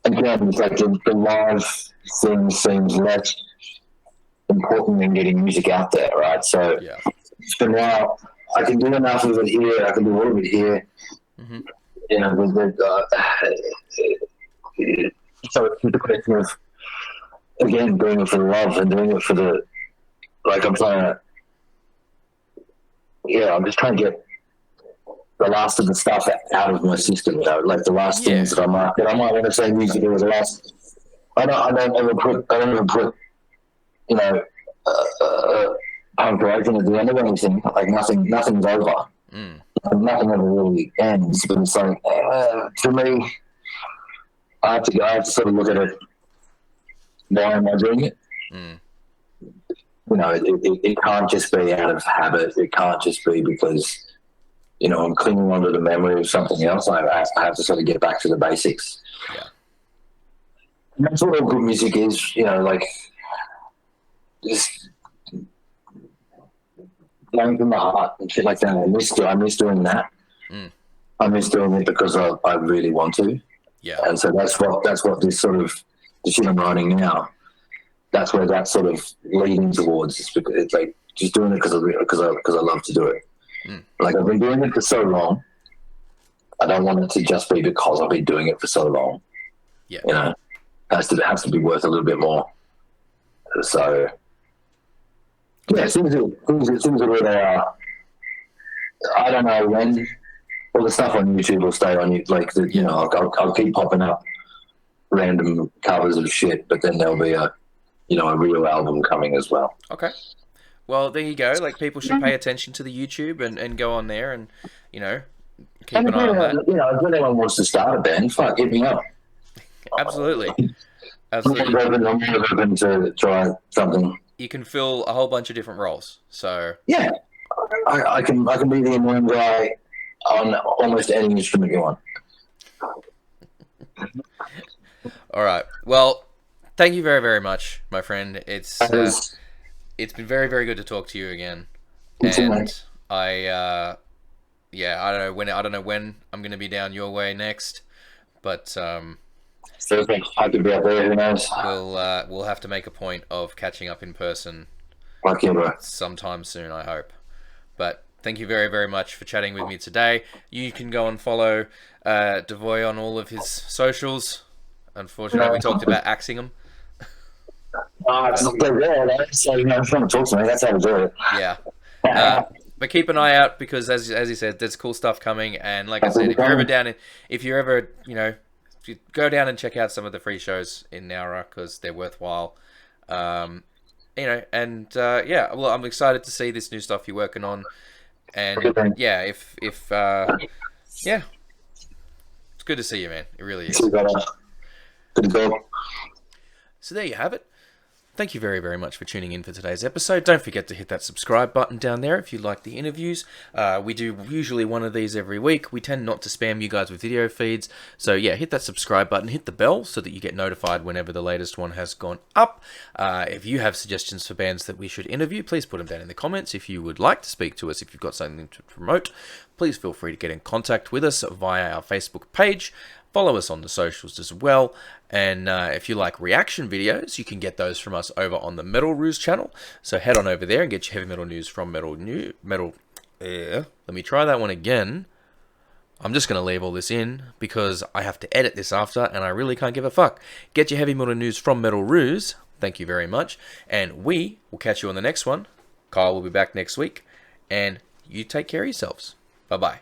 again, it's like the live thing seems less important than getting music out there, right? So, for now, I can do enough of it here. I can do all of it here. Mm-hmm. You know, so it's the question of, again, doing it for the love and doing it for the, like, I'm just trying to get the last of the stuff out of my system, you know, like the last things that I might want to say music or the last. I don't ever put, you know, punctuation at the end of anything. Like nothing's over. Nothing ever really ends. But it's like, to me, I have to sort of look at it. Why am I doing it? You know, it can't just be out of habit. It can't just be because, you know, I'm clinging onto the memory of something else. I have to sort of get back to the basics. Yeah. And that's what all good music is, you know, like just going from the heart and shit like that. I miss doing that. I miss doing it because I really want to. Yeah. And so that's what this sort of, the shit I'm writing now, that's where that's sort of leading towards. It's like just doing it because I love to do it. Like I've been doing it for so long. I don't want it to just be because I've been doing it for so long. Yeah. You know, it has to be worth a little bit more. So yeah, things are where they are. I don't know when. All the stuff on YouTube will stay on you. Like you know, I'll keep popping up random covers of shit, but then there'll be a real album coming as well. Okay. Well, there you go. Like, people should pay attention to the YouTube and go on there and, you know, keep an eye on that. You know, if anyone wants to start a band, fuck, hit me up. Absolutely. I'm open to try something. You can fill a whole bunch of different roles. So yeah, I can be the annoying guy on almost any instrument you want. All right. Well, thank you very, very much, my friend. It's been very, very good to talk to you again. And I don't know when I'm going to be down your way next, but I could be up there. Who knows? We'll have to make a point of catching up in person. Fuck yeah, bro. Sometime soon, I hope. But thank you very, very much for chatting with me today. You can go and follow Devoy on all of his socials. Unfortunately, we talked about axing him. It's not that rare, so you know, if you want to talk to me, that's how to do it. Yeah. But keep an eye out because, as you said, there's cool stuff coming. And like I said, if you're ever go down and check out some of the free shows in Nowra because they're worthwhile. You know, and well, I'm excited to see this new stuff you're working on. And yeah, if yeah, it's good to see you, man. It really is. Good to go. So there you have it. Thank you very, very much for tuning in for today's episode. Don't forget to hit that subscribe button down there if you like the interviews. We do usually one of these every week. We tend not to spam you guys with video feeds. So yeah, hit that subscribe button, hit the bell so that you get notified whenever the latest one has gone up. If you have suggestions for bands that we should interview, please put them down in the comments. If you would like to speak to us, if you've got something to promote, please feel free to get in contact with us via our Facebook page. Follow us on the socials as well. And if you like reaction videos, you can get those from us over on the Metal Ruse channel. So head on over there and get your heavy metal news from Let me try that one again. I'm just going to leave all this in because I have to edit this after and I really can't give a fuck. Get your heavy metal news from Metal Ruse. Thank you very much. And we will catch you on the next one. Kyle will be back next week. And you take care of yourselves. Bye-bye.